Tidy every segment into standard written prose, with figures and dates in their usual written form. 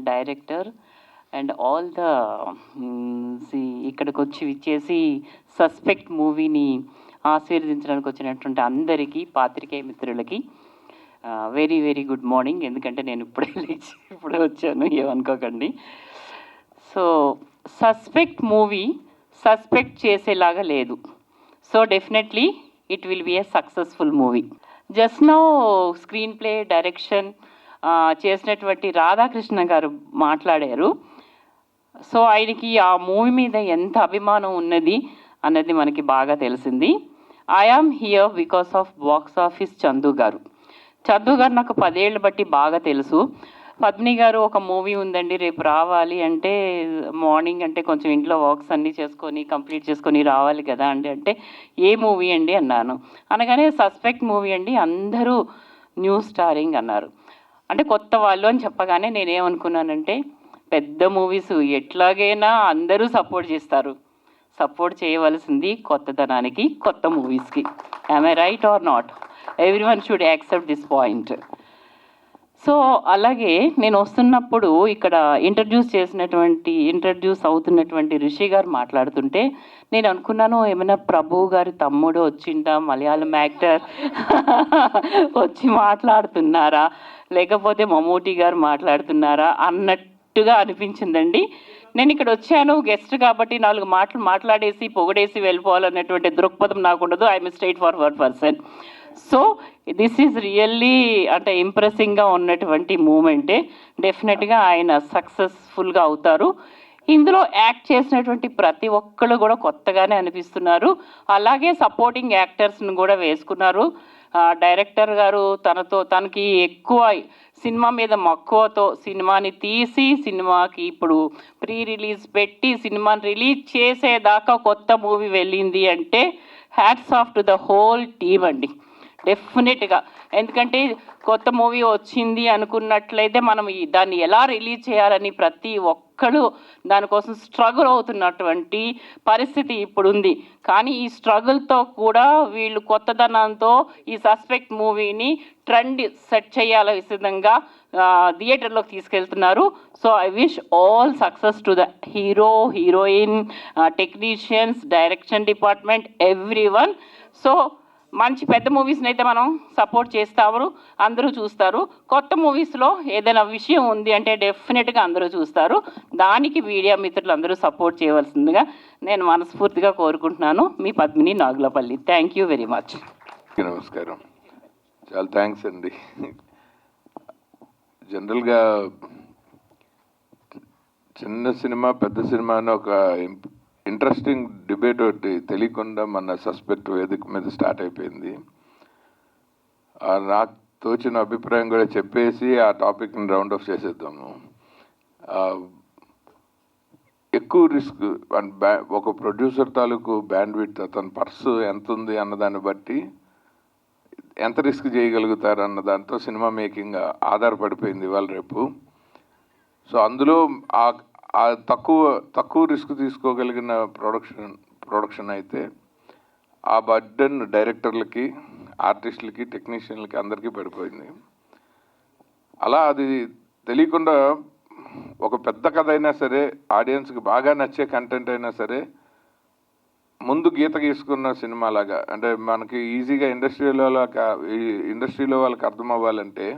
Director and all the ఇక్కడికి వచ్చి ఇచ్చేసి సస్పెక్ట్ మూవీని ఆశీర్వదించడానికి వచ్చినటువంటి అందరికీ పాత్రికేయ మిత్రులకి వెరీ వెరీ గుడ్ మార్నింగ్. ఎందుకంటే నేను ఇప్పుడే లేచి ఇప్పుడే వచ్చాను, ఏమనుకోకండి. సో సస్పెక్ట్ మూవీ సస్పెక్ట్ చేసేలాగా లేదు. So definitely it will be a successful movie. Just no screenplay direction చేసినటువంటి రాధాకృష్ణ గారు మాట్లాడారు. సో ఆయనకి ఆ మూవీ మీద ఎంత అభిమానం ఉన్నది అన్నది మనకి బాగా తెలిసింది. I am here because of box office Chandu garu. Chandu గారు నాకు 10 ఏళ్ళు బట్టి బాగా తెలుసు. పద్మిని గారు ఒక మూవీ ఉందండి రేపు రావాలి అంటే, మార్నింగ్ అంటే కొంచెం ఇంట్లో వర్క్స్ అన్నీ చేసుకొని కంప్లీట్ చేసుకొని రావాలి కదా అండి అంటే, ఏ మూవీ అండి అన్నాను. అనగానే సస్పెక్ట్ మూవీ అండి, అందరూ న్యూ స్టారింగ్ అన్నారు. అంటే కొత్త వాళ్ళు అని చెప్పగానే నేనేమనుకున్నానంటే, పెద్ద మూవీస్ ఎట్లాగైనా అందరూ సపోర్ట్ చేస్తారు, సపోర్ట్ చేయవలసింది కొత్తదనానికి, కొత్త మూవీస్కి. Am I right are not? Everyone should accept this point. So అలాగే నేను వస్తున్నప్పుడు ఇక్కడ ఇంట్రడ్యూస్ అవుతున్నటువంటి రిషి గారు మాట్లాడుతుంటే నేను అనుకున్నాను, ఏమైనా ప్రభు గారి తమ్ముడు వచ్చిందా, మలయాళం యాక్టర్ వచ్చి మాట్లాడుతున్నారా, లేకపోతే మమ్మూటి గారు మాట్లాడుతున్నారా అన్నట్టుగా అనిపించిందండి. నేను ఇక్కడ వచ్చాను గెస్ట్ కాబట్టి 4 మాటలు మాట్లాడేసి పొగడేసి వెళ్ళిపోవాలన్నటువంటి దృక్పథం నాకు ఉండదు. I'm straight forward person. So this is really అంటే ఇంప్రెసింగ్గా ఉన్నటువంటి మూమెంటే. డెఫినెట్గా ఆయన సక్సెస్ఫుల్గా అవుతారు. ఇందులో యాక్ట్ చేసినటువంటి ప్రతి ఒక్కళ్ళు కూడా కొత్తగానే అనిపిస్తున్నారు. అలాగే సపోర్టింగ్ యాక్టర్స్ని కూడా వేసుకున్నారు. డైరెక్టర్ గారు తనకి ఎక్కువ సినిమా మీద మక్కువతో సినిమాని తీసి సినిమాకి ఇప్పుడు ప్రీ రిలీజ్ పెట్టి సినిమాని రిలీజ్ చేసేదాకా కొత్త మూవీ వెళ్ళింది అంటే hats off to the whole team అండి. డెఫినెట్గా. ఎందుకంటే కొత్త మూవీ వచ్చింది అనుకున్నట్లయితే మనం దాన్ని ఎలా రిలీజ్ చేయాలని ప్రతి ఒక్కళ్ళు దానికోసం స్ట్రగుల్ అవుతున్నటువంటి పరిస్థితి ఇప్పుడు ఉంది. కానీ ఈ స్ట్రగుల్తో కూడా వీళ్ళు కొత్తదనంతో ఈ సస్పెక్ట్ మూవీని ట్రెండ్ సెట్ చేయాల విధంగా థియేటర్లోకి తీసుకెళ్తున్నారు. So I wish all success to the hero, heroine, technicians, direction department, everyone. So మంచి పెద్ద మూవీస్ని అయితే మనం సపోర్ట్ చేస్తాము, అందరూ చూస్తారు. కొత్త మూవీస్లో ఏదైనా విషయం ఉంది అంటే డెఫినెట్గా అందరూ చూస్తారు. దానికి మీడియా మిత్రులు అందరూ సపోర్ట్ చేయవలసిందిగా నేను మనస్ఫూర్తిగా కోరుకుంటున్నాను. మీ Padmini Nagulapalli. Thank you very much. నమస్కారం. చాలా థ్యాంక్స్ అండి. జనరల్గా చిన్న సినిమా పెద్ద సినిమా అని ఒక ఇంట్రెస్టింగ్ డిబేట్ ఒకటి తెలియకుండా మన సస్పెక్ట్ వేదిక మీద స్టార్ట్ అయిపోయింది. నాకు తోచిన అభిప్రాయం కూడా చెప్పేసి ఆ టాపిక్ని రౌండ్ ఆఫ్ చేసేద్దాము. ఎక్కువ రిస్క్ ఒక ప్రొడ్యూసర్ తాలూకు బ్యాండ్ విడ్త్, అతని పర్సు ఎంత ఉంది అన్నదాన్ని బట్టి ఎంత రిస్క్ చేయగలుగుతారు అన్న దాంతో సినిమా మేకింగ్ ఆధారపడిపోయింది ఇవాళ రేపు. సో అందులో తక్కువ రిస్క్ తీసుకోగలిగిన ప్రొడక్షన్ అయితే ఆ బర్డెన్ డైరెక్టర్లకి, ఆర్టిస్టులకి, టెక్నీషియన్లకి అందరికీ పడిపోయింది. అలా అది తెలియకుండా ఒక పెద్ద కథ అయినా సరే, ఆడియన్స్కి బాగా నచ్చే కంటెంట్ అయినా సరే ముందు గీత గీసుకున్న సినిమాలాగా, అంటే మనకి ఈజీగా ఇండస్ట్రీలో వాళ్ళకి అర్థం అవ్వాలంటే,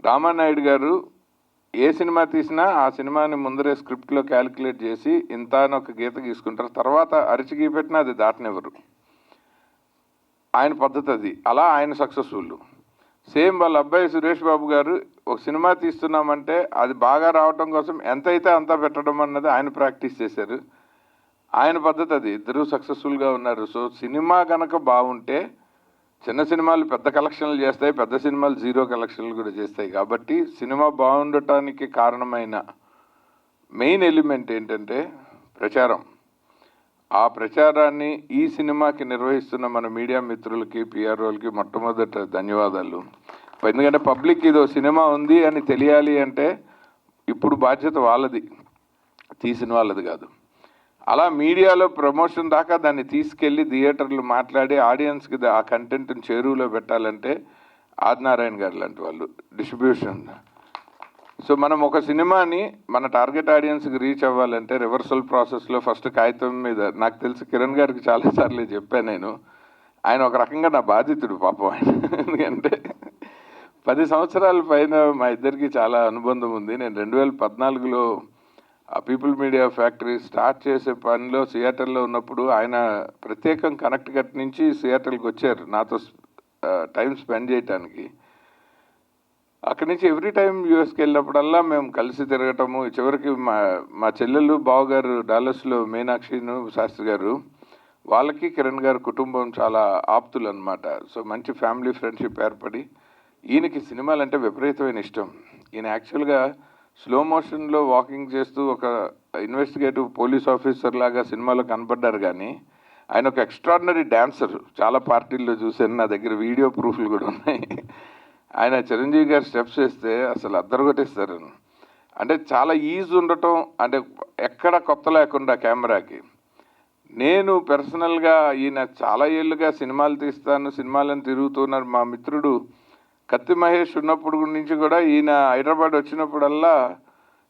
రామానాయుడు గారు ఏ సినిమా తీసినా ఆ సినిమాని ముందరే స్క్రిప్ట్లో క్యాలిక్యులేట్ చేసి ఇంత అని ఒక గీత గీసుకుంటారు. తర్వాత అరిచి గీపెట్టినా అది దాటనివ్వరు. ఆయన పద్ధతి అది. అలా ఆయన సక్సెస్ఫుల్. సేమ్ వాళ్ళ అబ్బాయి సురేష్ బాబు గారు ఒక సినిమా తీస్తున్నామంటే అది బాగా రావటం కోసం ఎంతైతే అంతా పెట్టడం అన్నది ఆయన ప్రాక్టీస్ చేశారు. ఆయన పద్ధతి అది. ఇద్దరూ సక్సెస్ఫుల్గా ఉన్నారు. సో సినిమా కనుక బాగుంటే చిన్న సినిమాలు పెద్ద కలెక్షన్లు చేస్తాయి, పెద్ద సినిమాలు 0 కలెక్షన్లు కూడా చేస్తాయి. కాబట్టి సినిమా బాగుండటానికి కారణమైన మెయిన్ ఎలిమెంట్ ఏంటంటే ప్రచారం. ఆ ప్రచారాన్ని ఈ సినిమాకి నిర్వహిస్తున్న మన మీడియా మిత్రులకి, పిఆర్ఓలకి మొట్టమొదట ధన్యవాదాలు. ఎందుకంటే పబ్లిక్ ఇదో సినిమా ఉంది అని తెలియాలి అంటే ఇప్పుడు బాధ్యత వాళ్ళది, తీసిన వాళ్ళది కాదు. అలా మీడియాలో ప్రమోషన్ దాకా దాన్ని తీసుకెళ్ళి థియేటర్లు మాట్లాడి ఆడియన్స్కి ఆ కంటెంట్ని చేరువలో పెట్టాలంటే ఆదినారాయణ గారు లాంటి వాళ్ళు, డిస్ట్రిబ్యూషన్ సో మనం ఒక సినిమాని మన టార్గెట్ ఆడియన్స్కి రీచ్ అవ్వాలంటే రివర్సల్ ప్రాసెస్లో ఫస్ట్ కాగితం మీద, నాకు తెలిసి కిరణ్ గారికి చాలాసార్లు చెప్పాను నేను, ఆయన ఒక రకంగా నా బాధితుడు పాపం ఆయన. ఎందుకంటే 10 సంవత్సరాల పైన మా ఇద్దరికి చాలా అనుబంధం ఉంది. నేను 2014లో ఆ పీపుల్ మీడియా ఫ్యాక్టరీ స్టార్ట్ చేసే పనిలో సియాటల్లో ఉన్నప్పుడు ఆయన ప్రత్యేకం కనెక్టికట్ నుంచి సియాటల్కి వచ్చారు నాతో టైం స్పెండ్ చేయటానికి. అక్కడి నుంచి ఎవ్రీ టైం యూఎస్కి వెళ్ళినప్పుడల్లా మేము కలిసి తిరగటము. చివరికి మా చెల్లెలు బావగారు డాలస్లో మీనాక్షిను శాస్త్రి గారు, వాళ్ళకి కిరణ్ గారు కుటుంబం చాలా ఆప్తులు అనమాట. సో మంచి ఫ్యామిలీ ఫ్రెండ్షిప్ ఏర్పడి, ఈయనకి సినిమాలు అంటే విపరీతమైన ఇష్టం. ఈయన యాక్చువల్గా స్లో మోషన్లో వాకింగ్ చేస్తూ ఒక ఇన్వెస్టిగేటివ్ పోలీస్ ఆఫీసర్ లాగా సినిమాలో కనపడ్డారు, కానీ ఆయన ఒక ఎక్స్ట్రాడినరీ డాన్సర్. చాలా పార్టీల్లో చూశాను, నా దగ్గర వీడియో ప్రూఫ్లు కూడా ఉన్నాయి. ఆయన చిరంజీవి గారు స్టెప్స్ వేస్తే అసలు అద్దరగొట్టేస్తారు. అంటే చాలా ఈజీ ఉండటం, అంటే ఎక్కడ కొత్త లేకుండా కెమెరాకి. నేను పర్సనల్గా ఈయన చాలా ఏళ్ళుగా సినిమాలు తీస్తాను, సినిమాలను తిరుగుతున్నారు. మా మిత్రుడు కత్తి మహేష్ ఉన్నప్పుడు నుంచి కూడా ఈయన హైదరాబాద్ వచ్చినప్పుడల్లా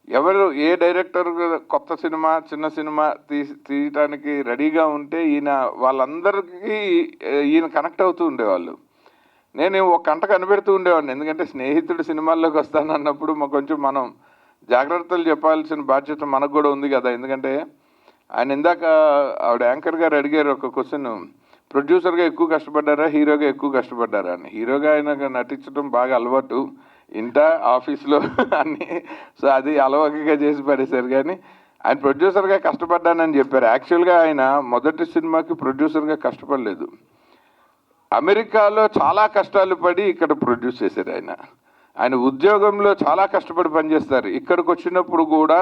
ఎవరు ఏ డైరెక్టర్ కొత్త సినిమా చిన్న సినిమా తీయటానికి రెడీగా ఉంటే ఈయన వాళ్ళందరికీ ఈయన కనెక్ట్ అవుతూ ఉండేవాళ్ళు. నేను ఒక గంట కనిపెడుతూ ఉండేవాడిని, ఎందుకంటే స్నేహితుడు సినిమాల్లోకి వస్తానన్నప్పుడు కొంచెం మనం జాగ్రత్తలు చెప్పాల్సిన బాధ్యత మనకు కూడా ఉంది కదా. ఎందుకంటే ఆయన ఇందాక ఆవిడ యాంకర్ గారు అడిగారు ఒక క్వశ్చన్, ప్రొడ్యూసర్గా ఎక్కువ కష్టపడ్డారా హీరోగా ఎక్కువ కష్టపడ్డారా అని. హీరోగా ఆయన నటించడం బాగా అలవాటు, ఇంట ఆఫీస్లో అన్నీ. సో అది అలవాటుగా చేసి పడేశారు. కానీ ఆయన ప్రొడ్యూసర్గా కష్టపడ్డానని చెప్పారు. యాక్చువల్గా ఆయన మొదటి సినిమాకి ప్రొడ్యూసర్గా కష్టపడలేదు, అమెరికాలో చాలా కష్టాలు పడి ఇక్కడ ప్రొడ్యూస్ చేశారు. ఆయన ఉద్యోగంలో చాలా కష్టపడి పనిచేస్తారు. ఇక్కడికి వచ్చినప్పుడు కూడా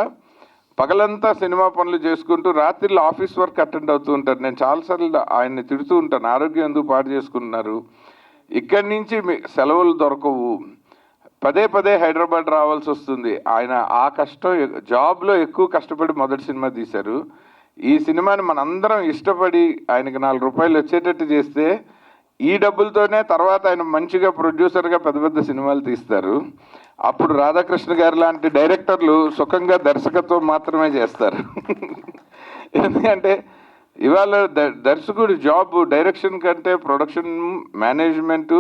పగలంతా సినిమా పనులు చేసుకుంటూ రాత్రిలో ఆఫీస్ వర్క్ అటెండ్ అవుతూ ఉంటారు. నేను చాలాసార్లు ఆయన్ని తిడుతూ ఉంటాను, ఆరోగ్యం ఎందుకు పాడు చేసుకుంటున్నారు, ఇక్కడి నుంచి సెలవులు దొరకవు, పదే హైదరాబాద్ రావాల్సి వస్తుంది. ఆయన ఆ కష్టం, జాబ్లో ఎక్కువ కష్టపడి మొదటి సినిమా తీశారు. ఈ సినిమాని మనందరం ఇష్టపడి ఆయనకి 4 రూపాయలు వచ్చేటట్టు చేస్తే ఈ డబ్బులతోనే తర్వాత ఆయన మంచిగా ప్రొడ్యూసర్గా పెద్ద సినిమాలు తీస్తారు. అప్పుడు రాధాకృష్ణ గారు లాంటి డైరెక్టర్లు సుఖంగా దర్శకత్వం మాత్రమే చేస్తారు. ఎందుకంటే ఇవాళ దర్శకుడి జాబ్ డైరెక్షన్ కంటే production, management,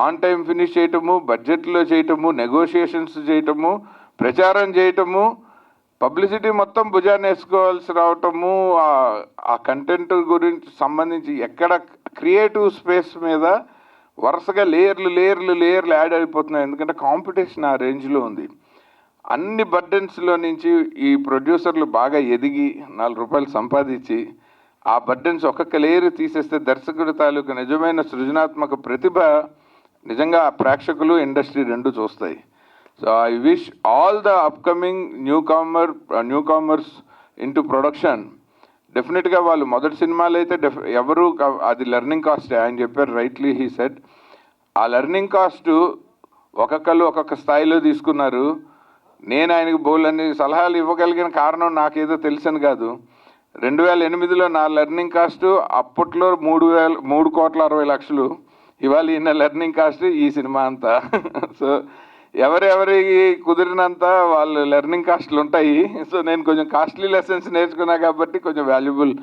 on time finish చేయటము, బడ్జెట్లో చేయటము, నెగోషియేషన్స్ చేయటము, ప్రచారం చేయటము, పబ్లిసిటీ మొత్తం భుజాన్ని వేసుకోవాల్సి రావటము, ఆ కంటెంట్ గురించి సంబంధించి ఎక్కడ క్రియేటివ్ స్పేస్ మీద వరుసగా లేయర్లు యాడ్ అయిపోతున్నాయి. ఎందుకంటే కాంపిటీషన్ ఆ రేంజ్లో ఉంది. అన్ని బర్డెన్స్లో నుంచి ఈ ప్రొడ్యూసర్లు బాగా ఎదిగి 4 రూపాయలు సంపాదించి ఆ బర్డెన్స్ ఒక్కొక్క లేయర్ తీసేస్తే దర్శకుడి తాలూకు నిజమైన సృజనాత్మక ప్రతిభ నిజంగా ప్రేక్షకులు, ఇండస్ట్రీ రెండు చూస్తాయి. So I wish all the upcoming new commerce into production, డెఫినెట్గా వాళ్ళు మొదటి సినిమాలు అయితే ఎవరు అది లెర్నింగ్ కాస్ట్ ఆయన చెప్పారు, రైట్లీ హీ సెడ్. ఆ లెర్నింగ్ కాస్ట్ ఒక్కొక్కరు ఒక్కొక్క స్థాయిలో తీసుకున్నారు. నేను ఆయనకు బోల్డన్ని సలహాలు ఇవ్వగలిగిన కారణం నాకేదో తెలుసని కాదు. 2008లో నా లెర్నింగ్ కాస్ట్ అప్పట్లో 3,60,00,000. ఇవాళ ఈయన లెర్నింగ్ కాస్ట్ ఈ సినిమా అంతా. సో ఎవరెవరికి కుదిరినంత వాళ్ళు లెర్నింగ్ కాస్ట్లు ఉంటాయి. సో నేను కొంచెం కాస్ట్లీ లెసన్స్ నేర్చుకున్నా కాబట్టి కొంచెం వాల్యుబుల్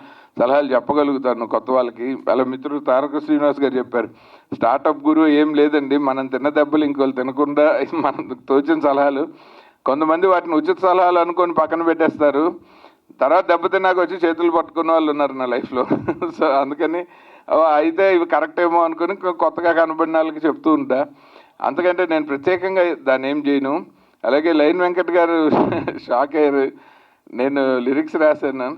సలహాలు చెప్పగలుగుతాను కొత్త వాళ్ళకి. వాళ్ళ మిత్రుడు తారక శ్రీనివాస్ గారు చెప్పారు, స్టార్టప్ గురు ఏం లేదండి, మనం తిన్న దెబ్బలు ఇంకోళ్ళు తినకుండా మనం తోచిన సలహాలు. కొంతమంది వాటిని ఉచిత సలహాలు అనుకొని పక్కన పెట్టేస్తారు, తర్వాత దెబ్బతిన్నాక వచ్చి చేతులు పట్టుకున్న వాళ్ళు ఉన్నారు నా లైఫ్లో. సో అందుకని అయితే ఇవి కరెక్ట్ ఏమో అనుకుని కొత్తగా కనబడిన వాళ్ళకి చెప్తూ ఉంటా. అంతకంటే నేను ప్రత్యేకంగా దాన్ని ఏం చేయను. అలాగే లైన్ వెంకట్ గారు షాక్ అయ్యారు, నేను లిరిక్స్ రాశాను,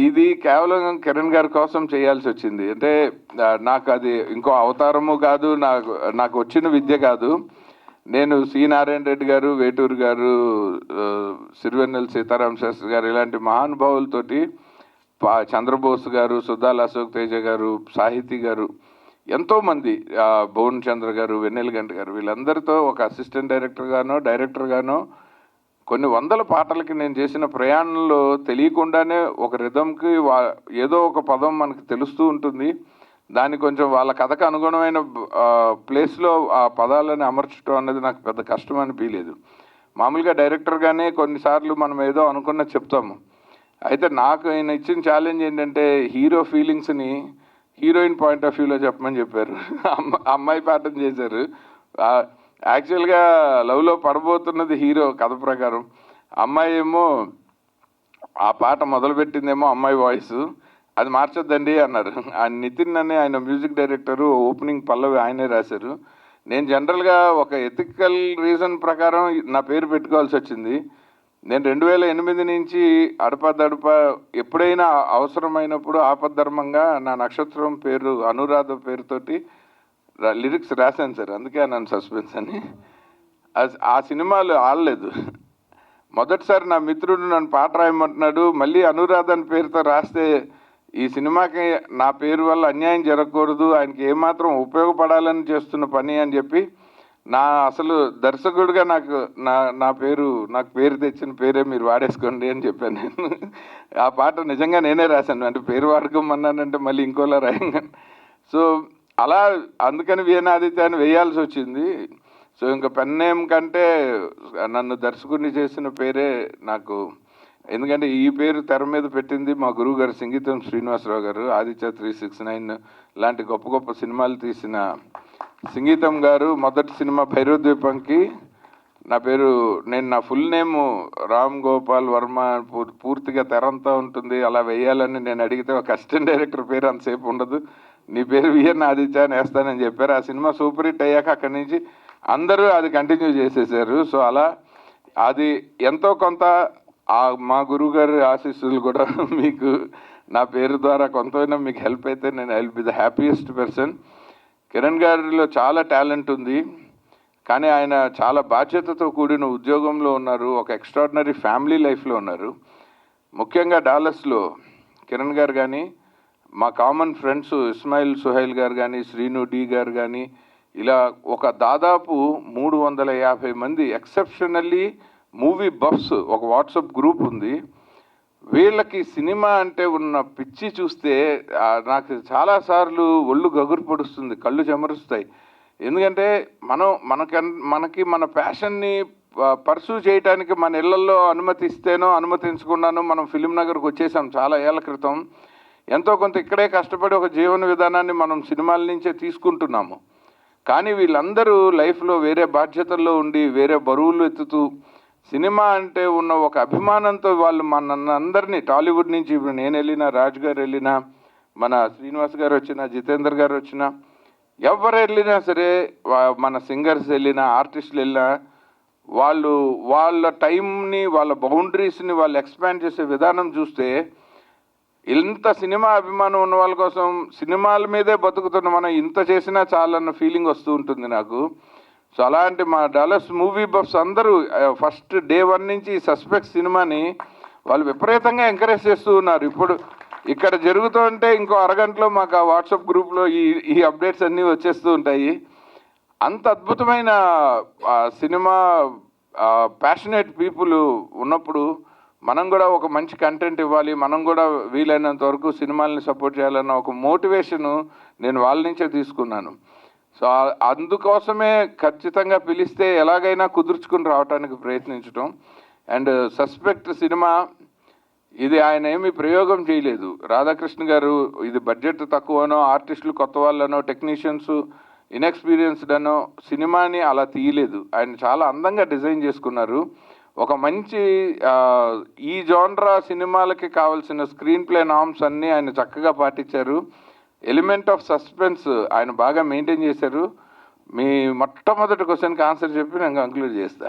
ఇది కేవలం కిరణ్ గారి కోసం చేయాల్సి వచ్చింది. అంటే నాకు అది ఇంకో అవతారము కాదు, నాకు వచ్చిన విద్య కాదు. నేను సి నారాయణ రెడ్డి గారు, వేటూరు గారు, సిరివెన్నెల సీతారామ శాస్త్రి గారు ఇలాంటి మహానుభావులతోటి, చంద్రబోస్ గారు, సుద్దాల అశోక్ తేజ గారు, సాహితీ గారు, ఎంతోమంది, భువన్ చంద్ర గారు, వెన్నెల గంట గారు, వీళ్ళందరితో ఒక అసిస్టెంట్ డైరెక్టర్ గానో కొన్ని వందల పాటలకి నేను చేసిన ప్రయాణంలో తెలియకుండానే ఒక రిథంకి ఏదో ఒక పదం మనకు తెలుస్తూ ఉంటుంది. దాన్ని కొంచెం వాళ్ళ కథకు అనుగుణమైన ప్లేస్లో ఆ పదాలను అమర్చడం అన్నది నాకు పెద్ద కష్టం అనిపించలేదు. మామూలుగా డైరెక్టర్గానే కొన్నిసార్లు మనం ఏదో అనుకున్నది చెప్తాము. అయితే నాకు ఆయన ఇచ్చిన ఛాలెంజ్ ఏంటంటే హీరో ఫీలింగ్స్ని హీరోయిన్ పాయింట్ ఆఫ్ వ్యూలో చెప్పమని చెప్పారు. అమ్మాయి ప్యాటర్న్ చేశారు. యాక్చువల్గా లవ్లో పడబోతున్నది హీరో కథ ప్రకారం, అమ్మాయి ఏమో ఆ పాట మొదలుపెట్టిందేమో అమ్మాయి వాయిస్, అది మార్చొద్దండి అన్నారు. ఆ నితిన్ అనే ఆయన మ్యూజిక్ డైరెక్టరు ఓపెనింగ్ పల్లవి ఆయనే రాశారు. నేను జనరల్గా ఒక ఎథికల్ రీజన్ ప్రకారం నా పేరు పెట్టుకోవాల్సి వచ్చింది. నేను 2008 నుంచి అడపదడప ఎప్పుడైనా అవసరమైనప్పుడు ఆపద్ధర్మంగా నా నక్షత్రం పేరు అనురాధ పేరుతోటి లిరిక్స్ రాశాను సార్. అందుకే నన్ను సస్పెన్స్ అని. ఆ సినిమాలు ఆడలేదు. మొదటిసారి నా మిత్రుడు నన్ను పాట రాయమంటున్నాడు, మళ్ళీ అనురాధ అని పేరుతో రాస్తే ఈ సినిమాకి నా పేరు వల్ల అన్యాయం జరగకూడదు, ఆయనకి ఏమాత్రం ఉపయోగపడాలని చేస్తున్న పని అని చెప్పి అసలు దర్శకుడిగా నాకు పేరు తెచ్చిన పేరే మీరు వాడేసుకోండి అని చెప్పాను నేను. ఆ పాట నిజంగా నేనే రాశాను, అంటే పేరు వాడుకోమన్నానంటే మళ్ళీ ఇంకోలా రాయంగాను. సో అలా అందుకని వీణాదిత్య అని వేయాల్సి వచ్చింది. సో ఇంకా పెన్ నేమ్ కంటే నన్ను దర్శకుడిని చేసిన పేరే నాకు, ఎందుకంటే ఈ పేరు తెర మీద పెట్టింది మా గురువు గారు సింగీతం శ్రీనివాసరావు గారు. ఆదిత్య 369 లాంటి గొప్ప గొప్ప సినిమాలు తీసిన సింగీతం గారు మొదటి సినిమా భైరవద్వీపంకి నా ఫుల్ నేమ్ రామ్ గోపాల్ వర్మ పూర్తిగా తెరంతా ఉంటుంది, అలా వేయాలని నేను అడిగితే ఒక అసిస్టెంట్ డైరెక్టర్ పేరు అంతసేపు ఉండదు, నీ పేరు విఎన్ ఆదిత్య అని వేస్తానని చెప్పారు. ఆ సినిమా సూపర్ హిట్ అయ్యాక అక్కడి నుంచి అందరూ అది కంటిన్యూ చేసేసారు. సో అలా అది ఎంతో కొంత మా గురువుగారి ఆశీస్సులు కూడా మీకు నా పేరు ద్వారా కొంతైనా మీకు హెల్ప్ అయితే నేను I will be the happiest person. Kiran గారిలో చాలా టాలెంట్ ఉంది, కానీ ఆయన చాలా బాధ్యతతో కూడిన ఉద్యోగంలో ఉన్నారు, ఒక ఎక్స్ట్రాడినరీ ఫ్యామిలీ లైఫ్లో ఉన్నారు. ముఖ్యంగా డాలస్లో కిరణ్ గారు కానీ, మా కామన్ ఫ్రెండ్స్ ఇస్మాయిల్ సుహైల్ గారు కానీ, శ్రీను డి గారు కానీ, ఇలా ఒక దాదాపు 350 మంది ఎక్సెప్షనల్లీ మూవీ బఫ్స్ ఒక వాట్సాప్ గ్రూప్ ఉంది. వీళ్ళకి సినిమా అంటే ఉన్న పిచ్చి చూస్తే నాకు చాలాసార్లు ఒళ్ళు గగురు పొడుస్తుంది, కళ్ళు చెమరుస్తాయి. ఎందుకంటే మనకి మన ప్యాషన్ని పర్సూ చేయడానికి మన ఇళ్లలో అనుమతిస్తేనో అనుమతించకుండానో మనం ఫిలిం నగర్కి వచ్చేసాం చాలా ఏళ్ల క్రితం. ఎంతో కొంత ఇక్కడే కష్టపడి ఒక జీవన విధానాన్ని మనం సినిమాల నుంచే తీసుకుంటున్నాము. కానీ వీళ్ళందరూ లైఫ్లో వేరే బాధ్యతల్లో ఉండి వేరే బరువులు ఎత్తుతూ సినిమా అంటే ఉన్న ఒక అభిమానంతో వాళ్ళు అందరినీ టాలీవుడ్ నుంచి ఇప్పుడు నేను వెళ్ళినా, రాజు గారు వెళ్ళినా, మన శ్రీనివాస్ గారు వచ్చినా, జితేందర్ గారు వచ్చినా, ఎవరు వెళ్ళినా సరే, మన సింగర్స్ వెళ్ళినా, ఆర్టిస్టులు వెళ్ళినా, వాళ్ళ టైంని వాళ్ళ బౌండరీస్ని వాళ్ళు ఎక్స్పాండ్ చేసే విధానం చూస్తే ఇంత సినిమా అభిమానం ఉన్న వాళ్ళ కోసం సినిమాల మీదే బతుకుతున్న మనం ఇంత చేసినా చాలన్న ఫీలింగ్ వస్తూ ఉంటుంది నాకు. సో అలాంటి మా డాలస్ మూవీ బఫ్స్ అందరూ ఫస్ట్ డే 1 నుంచి సస్పెక్ట్ సినిమాని వాళ్ళు విపరీతంగా ఎంకరేజ్ చేస్తూ ఉన్నారు. ఇప్పుడు ఇక్కడ జరుగుతుంటే ఇంకో అరగంటలో మాకు ఆ వాట్సాప్ గ్రూప్లో ఈ అప్డేట్స్ అన్నీ వచ్చేస్తూ ఉంటాయి. అంత అద్భుతమైన సినిమా ప్యాషనేట్ పీపుల్ ఉన్నప్పుడు మనం కూడా ఒక మంచి కంటెంట్ ఇవ్వాలి, మనం కూడా వీలైనంత వరకు సినిమాలని సపోర్ట్ చేయాలన్న ఒక మోటివేషను నేను వాళ్ళ నుంచే తీసుకున్నాను. సో అందుకోసమే ఖచ్చితంగా పిలిస్తే ఎలాగైనా కుదుర్చుకుని రావడానికి ప్రయత్నించడం. అండ్ సస్పెక్ట్ సినిమా ఇది ఆయన ఏమీ ప్రయోగం చేయలేదు. రాధాకృష్ణ గారు ఇది బడ్జెట్ తక్కువనో, ఆర్టిస్టులు కొత్త వాళ్ళనో, టెక్నీషియన్స్ ఇన్ఎక్స్పీరియన్స్డ్ అనో సినిమాని అలా తీయలేదు. ఆయన చాలా అందంగా డిజైన్ చేసుకున్నారు. ఒక మంచి ఈ జోన్రా సినిమాలకి కావాల్సిన స్క్రీన్ ప్లే నామ్స్ అన్నీ ఆయన చక్కగా పాటించారు. ఎలిమెంట్ ఆఫ్ సస్పెన్స్ ఆయన బాగా మెయింటైన్ చేశారు. మీ మొట్టమొదటి క్వశ్చన్కి ఆన్సర్ చెప్పి నేను కంక్లూడ్ చేస్తా.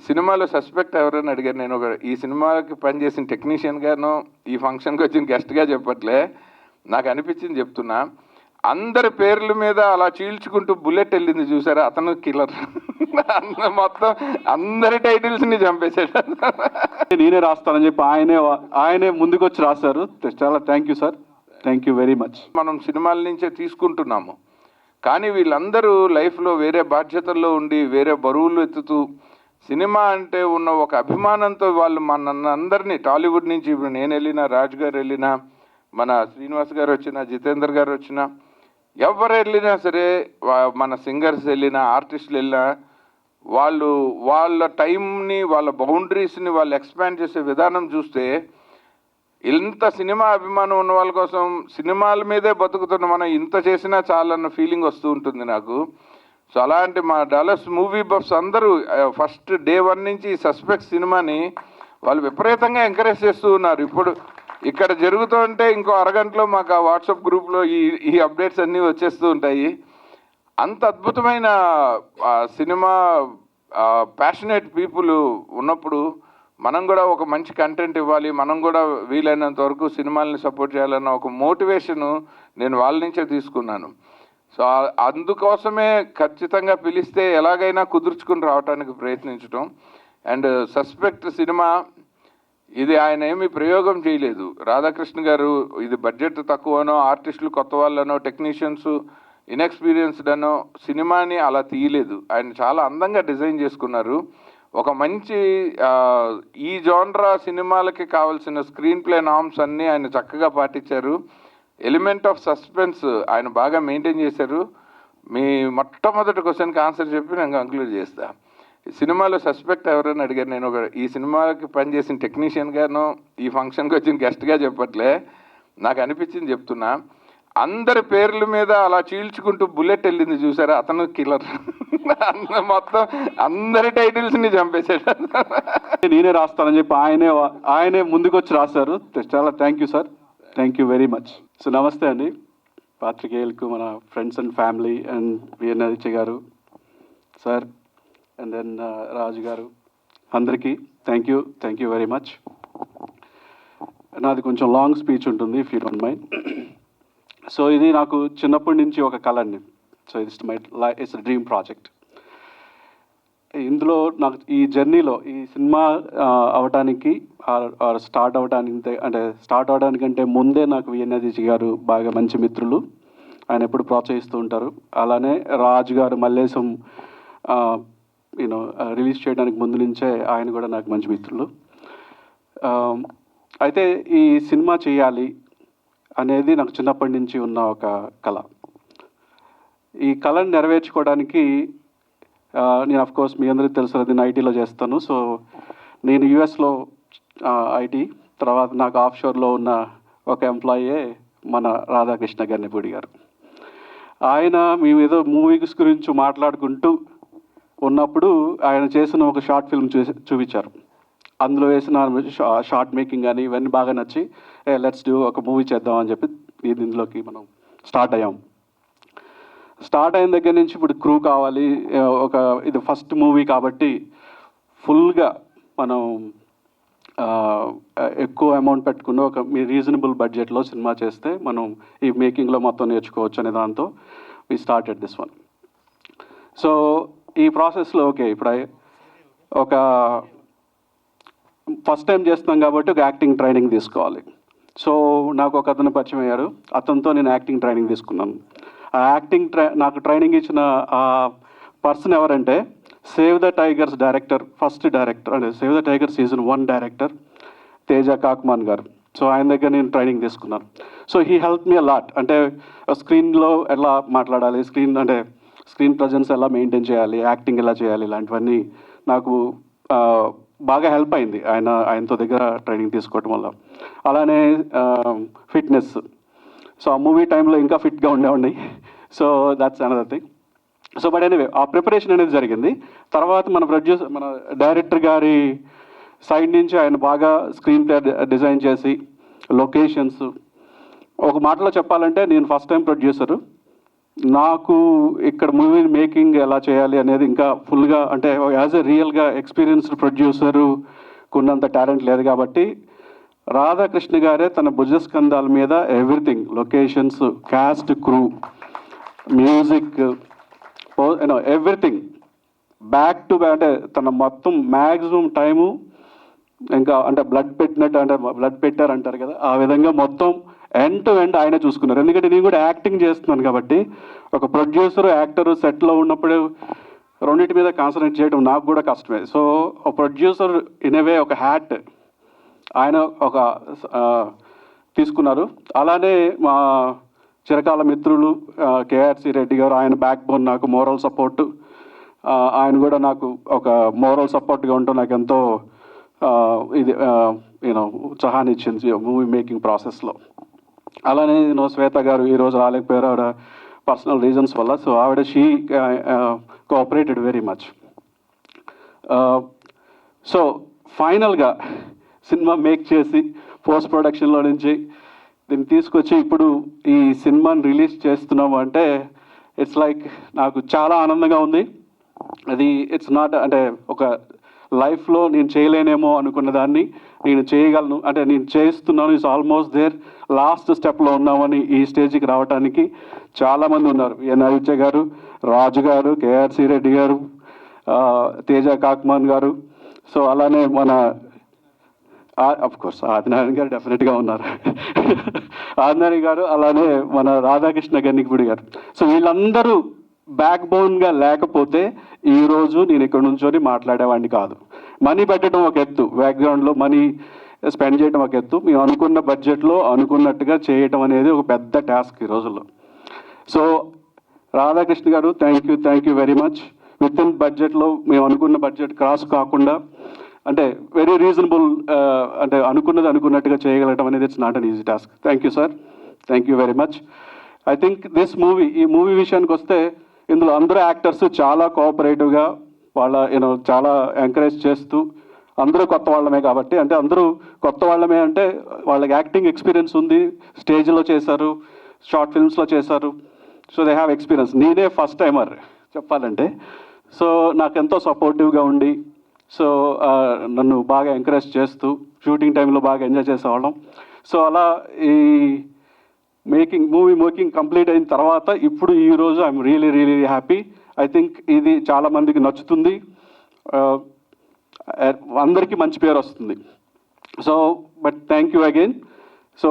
సినిమాలో సస్పెక్ట్ ఎవరైనా అడిగారు, నేను ఈ సినిమాకి పనిచేసిన టెక్నీషియన్ గాను ఈ ఫంక్షన్కి వచ్చిన గెస్ట్గా చెప్పట్లే, నాకు అనిపించింది చెప్తున్నా. అందరి పేర్ల మీద అలా చీల్చుకుంటూ బుల్లెట్ వెళ్ళింది చూసారా, అతను కిల్లర్. మొత్తం అందరి టైటిల్స్ని చంపేశాడు. నేనే రాస్తానని చెప్పి ఆయనే ముందుకు వచ్చి రాశారు. చాలా thank you sir, thank you very much. మనం సినిమాల నుంచే తీసుకుంటున్నాము, కానీ వీళ్ళందరూ లైఫ్లో వేరే బాధ్యతల్లో ఉండి వేరే బరువులు ఎత్తుతూ సినిమా అంటే ఉన్న ఒక అభిమానంతో వాళ్ళు అందరినీ టాలీవుడ్ నుంచి ఇప్పుడు నేను వెళ్ళినా, రాజు గారు వెళ్ళినా, మన శ్రీనివాస్ గారు వచ్చినా, జితేందర్ గారు వచ్చినా, ఎవరు వెళ్ళినా సరే, మన సింగర్స్ వెళ్ళినా, ఆర్టిస్టులు వెళ్ళినా, వాళ్ళ టైంని, వాళ్ళ బౌండరీస్ని వాళ్ళు ఎక్స్పాండ్ చేసే విధానం చూస్తే, ఇంత సినిమా అభిమానం ఉన్న వాళ్ళ కోసం సినిమాల మీదే బతుకుతున్న మనం ఇంత చేసినా చాలన్న ఫీలింగ్ వస్తూ ఉంటుంది నాకు. సో అలాంటి మా డాలస్ మూవీ బఫ్స్ అందరూ ఫస్ట్ డే 1 నుంచి సస్పెక్ట్ సినిమాని వాళ్ళు విపరీతంగా ఎంకరేజ్ చేస్తూ ఉన్నారు. ఇప్పుడు ఇక్కడ జరుగుతుంటే ఇంకో అరగంటలో మాకు ఆ వాట్సాప్ గ్రూప్లో ఈ అప్డేట్స్ అన్నీ వచ్చేస్తూ ఉంటాయి. అంత అద్భుతమైన సినిమా ప్యాషనేట్ పీపుల్ ఉన్నప్పుడు మనం కూడా ఒక మంచి కంటెంట్ ఇవ్వాలి, మనం కూడా వీలైనంత వరకు సినిమాలని సపోర్ట్ చేయాలన్న ఒక మోటివేషను నేను వాళ్ళ నుంచే తీసుకున్నాను. సో అందుకోసమే ఖచ్చితంగా పిలిస్తే ఎలాగైనా కుదుర్చుకుని రావడానికి ప్రయత్నించడం. అండ్ సస్పెక్ట్ సినిమా ఇది ఆయన ఏమీ ప్రయోగం చేయలేదు. రాధాకృష్ణ గారు ఇది బడ్జెట్ తక్కువనో, ఆర్టిస్టులు కొత్త వాళ్ళనో, టెక్నీషియన్స్ ఇన్ఎక్స్పీరియన్స్డ్ అనో సినిమాని అలా తీయలేదు. ఆయన చాలా అందంగా డిజైన్ చేసుకున్నారు. ఒక మంచి ఈ జోన్రా సినిమాలకి కావాల్సిన స్క్రీన్ ప్లే నామ్స్ అన్నీ ఆయన చక్కగా పాటించారు. ఎలిమెంట్ ఆఫ్ సస్పెన్స్ ఆయన బాగా మెయింటైన్ చేశారు. మీ మొట్టమొదటి క్వశ్చన్కి ఆన్సర్ చెప్పి నేను కంక్లూడ్ చేస్తా. సినిమాలో సస్పెక్ట్ ఎవరైనా అడిగారు, నేను ఈ సినిమాకి పనిచేసిన టెక్నీషియన్గానో ఈ ఫంక్షన్కి వచ్చిన గెస్ట్గా చెప్పట్లే, నాకు అనిపించింది చెప్తున్నా. అందరి పేర్ల మీద అలా చీల్చుకుంటూ బుల్లెట్ వెళ్ళింది చూసారా, అతను కిల్లర్. మొత్తం అందరి టైటిల్స్ని చంపేశాడు. నేనే రాస్తానని చెప్పి ఆయనే ముందుకొచ్చి రాశారు. చాలా thank you sir, thank you very much. So నమస్తే అండి పాత్రికేయులకు, మన friends and family and V N Aditya garu sir, and then రాజు గారు, అందరికీ థ్యాంక్ యూ వెరీ మచ్. నాది కొంచెం లాంగ్ స్పీచ్ ఉంటుంది, if you don't mind. So ఇది నాకు చిన్నప్పటి నుంచి ఒక కళ అండి. So it's dream project. ఇందులో నాకు ఈ జర్నీలో ఈ సినిమా అవడానికి స్టార్ట్ అవడానికంటే ముందే నాకు విఎన్ ఆదిత్య గారు బాగా మంచి మిత్రులు. ఆయన ఎప్పుడు ప్రోత్సహిస్తూ ఉంటారు. అలానే రాజు గారు మల్లేశం రిలీజ్ చేయడానికి ముందు నుంచే ఆయన కూడా నాకు మంచి మిత్రులు. అయితే ఈ సినిమా చేయాలి అనేది నాకు చిన్నప్పటి నుంచి ఉన్న ఒక కళ. ఈ కళను నెరవేర్చుకోవడానికి నేను అఫ్కోర్స్ మీ అందరికీ తెలుసు, నేను ఐటీలో చేస్తాను. సో నేను యూఎస్లో ఐటీ, తర్వాత నాకు ఆఫ్ షోర్లో ఉన్న ఒక ఎంప్లాయే మన రాధాకృష్ణ గన్నెపూడి గారు. ఆయన మేము ఏదో మూవీస్ గురించి మాట్లాడుకుంటూ ఉన్నప్పుడు ఆయన చేసిన ఒక షార్ట్ ఫిల్మ్ చూపించారు. అందులో వేసిన షార్ట్ మేకింగ్ కానీ ఇవన్నీ బాగా నచ్చి లెట్స్ డూ ఒక మూవీ చేద్దాం అని చెప్పి ఇందులోకి మనం స్టార్ట్ అయ్యాం. స్టార్ట్ అయిన దగ్గర నుంచి ఇప్పుడు క్రూ కావాలి, ఇది ఫస్ట్ మూవీ కాబట్టి ఫుల్గా మనం ఎక్కువ అమౌంట్ పెట్టుకుని ఒక రీజనబుల్ బడ్జెట్లో సినిమా చేస్తే మనం ఈ మేకింగ్లో మొత్తం నేర్చుకోవచ్చు అనే దాంతో we started this one. So ఈ ప్రాసెస్లో ఇప్పుడు ఒక ఫస్ట్ టైం చేస్తున్నాం కాబట్టి ఒక యాక్టింగ్ ట్రైనింగ్ తీసుకోవాలి. సో నాకు ఒక అతను పరిచయం అయ్యాడు, అతనితో నేను యాక్టింగ్ ట్రైనింగ్ తీసుకున్నాను. ఆ యాక్టింగ్ నాకు ట్రైనింగ్ ఇచ్చిన ఆ పర్సన్ ఎవరంటే save the tigers director, first director అంటే save the tiger season 1 director Teja Kakumanu గారు. సో ఆయన దగ్గర నేను ట్రైనింగ్ తీసుకున్నాను. So he help me a lot. అంటే స్క్రీన్లో ఎలా మాట్లాడాలి, స్క్రీన్ ప్రజెన్స్ ఎలా మెయింటైన్ చేయాలి, యాక్టింగ్ ఎలా చేయాలి, ఇలాంటివన్నీ నాకు బాగా హెల్ప్ అయింది ఆయనతో దగ్గర ట్రైనింగ్ తీసుకోవటం వల్ల. అలానే ఫిట్నెస్. సో ఆ మూవీ టైంలో ఇంకా ఫిట్గా ఉండేవాడిని. So that's another thing. So but anyway ఆ ప్రిపరేషన్ అనేది జరిగింది. తర్వాత మన డైరెక్టర్ గారి సైడ్ నుంచి ఆయన బాగా స్క్రీన్ ప్లే డిజైన్ చేసి లొకేషన్స్, ఒక మాటలో చెప్పాలంటే నేను ఫస్ట్ టైం ప్రొడ్యూసరు. నాకు ఇక్కడ మూవీ మేకింగ్ ఎలా చేయాలి అనేది ఇంకా ఫుల్గా అంటే యాజ్ ఎ రియల్గా ఎక్స్పీరియన్స్డ్ ప్రొడ్యూసరు కొన్నంత టాలెంట్ లేదు కాబట్టి రాధాకృష్ణ గారే తన భుజస్కంధాల మీద everything, locations, caste, crew, music, everything back to back, అంటే తన మొత్తం మ్యాక్సిమం టైము ఇంకా అంటే బ్లడ్ పెట్టారు అంటారు కదా, ఆ విధంగా మొత్తం ఎండ్ టు ఎండ్ ఆయనే చూసుకున్నారు. ఎందుకంటే నేను కూడా యాక్టింగ్ చేస్తున్నాను కాబట్టి ఒక ప్రొడ్యూసర్, యాక్టరు సెట్లో ఉన్నప్పుడు రెండింటి మీద కాన్సన్ట్రేట్ చేయడం నాకు కూడా కష్టమే. సో ఒక ప్రొడ్యూసర్ ఇన్ ఎ వే ఒక హ్యాట్ ఆయన తీసుకున్నారు. అలానే మా చిరకాల మిత్రులు కేఆర్సి రెడ్డి గారు, ఆయన బ్యాక్ బోన్, నాకు మోరల్ సపోర్టు. ఆయన కూడా నాకు ఒక మోరల్ సపోర్ట్గా ఉంటూ నాకు ఎంతో ఇది యూనో ఉత్సాహాన్ని ఇచ్చింది మూవీ మేకింగ్ ప్రాసెస్లో. అలానే శ్వేత గారు ఈరోజు రాలేకపోయారు, ఆవిడ పర్సనల్ రీజన్స్ వల్ల. సో ఆవిడ she cooperated very much. So ఫైనల్గా సినిమా మేక్ చేసి పోస్ట్ ప్రొడక్షన్లో నుంచి దీన్ని తీసుకొచ్చి ఇప్పుడు ఈ సినిమాని రిలీజ్ చేస్తున్నాము అంటే ఇట్స్ లైక్ నాకు చాలా ఆనందంగా ఉంది. అది ఇట్స్ నాట్ అంటే ఒక లైఫ్లో నేను చేయలేనేమో అనుకున్న దాన్ని నేను చేయగలను, అంటే నేను చేస్తున్నాను, ఇట్స్ ఆల్మోస్ట్ దేర్ లాస్ట్ స్టెప్లో ఉన్నామని ఈ స్టేజ్కి రావడానికి చాలామంది ఉన్నారు. ఎన్ ఆదిత్య గారు, రాజు గారు, కేఆర్సి రెడ్డి గారు, తేజ కాక్మాన్ గారు, సో అలానే మన కోర్స్ ఆదినారాయణ గారు డెఫినెట్గా ఉన్నారు, ఆదినారాయణ గారు, అలానే మన రాధాకృష్ణ గన్నికిపూడి గారు. సో వీళ్ళందరూ బ్యాక్ బోన్గా లేకపోతే ఈరోజు నేను ఇక్కడ నుంచొని మాట్లాడేవాడిని కాదు. మనీ పెట్టడం ఒక ఎత్తు, బ్యాక్గ్రౌండ్లో మనీ స్పెండ్ చేయడం ఒక ఎత్తు, మేము అనుకున్న బడ్జెట్లో అనుకున్నట్టుగా చేయటం అనేది ఒక పెద్ద టాస్క్ ఈ రోజుల్లో. సో రాధాకృష్ణ గారు thank you very much. With in బడ్జెట్లో మేము అనుకున్న బడ్జెట్ క్రాస్ కాకుండా అంటే వెరీ రీజనబుల్, అంటే అనుకున్నట్టుగా చేయగలగడం అనేది it's not an easy task. Thank you sir, thank you very much. I think ఈ మూవీ విషయానికి వస్తే ఇందులో అందరూ యాక్టర్స్ చాలా కోఆపరేటివ్గా వాళ్ళ చాలా ఎంకరేజ్ చేస్తూ, అందరూ కొత్త వాళ్ళమే కాబట్టి, అంటే అందరూ కొత్త వాళ్ళమే అంటే వాళ్ళకి యాక్టింగ్ ఎక్స్పీరియన్స్ ఉంది, స్టేజ్లో చేశారు, షార్ట్ ఫిల్మ్స్లో చేశారు, సో దే హ్యావ్ ఎక్స్పీరియన్స్. నేనే ఫస్ట్ టైమర్ చెప్పాలంటే. సో నాకు ఎంతో సపోర్టివ్గా ఉండి, సో నన్ను బాగా ఎంకరేజ్ చేస్తూ షూటింగ్ టైంలో బాగా ఎంజాయ్ చేసేవాళ్ళం. సో అలా ఈ మూవీ మేకింగ్ కంప్లీట్ అయిన తర్వాత ఇప్పుడు ఈరోజు I'm really happy. I think ఇది చాలామందికి నచ్చుతుంది, అందరికీ మంచి పేరు వస్తుంది. So but thank you again. So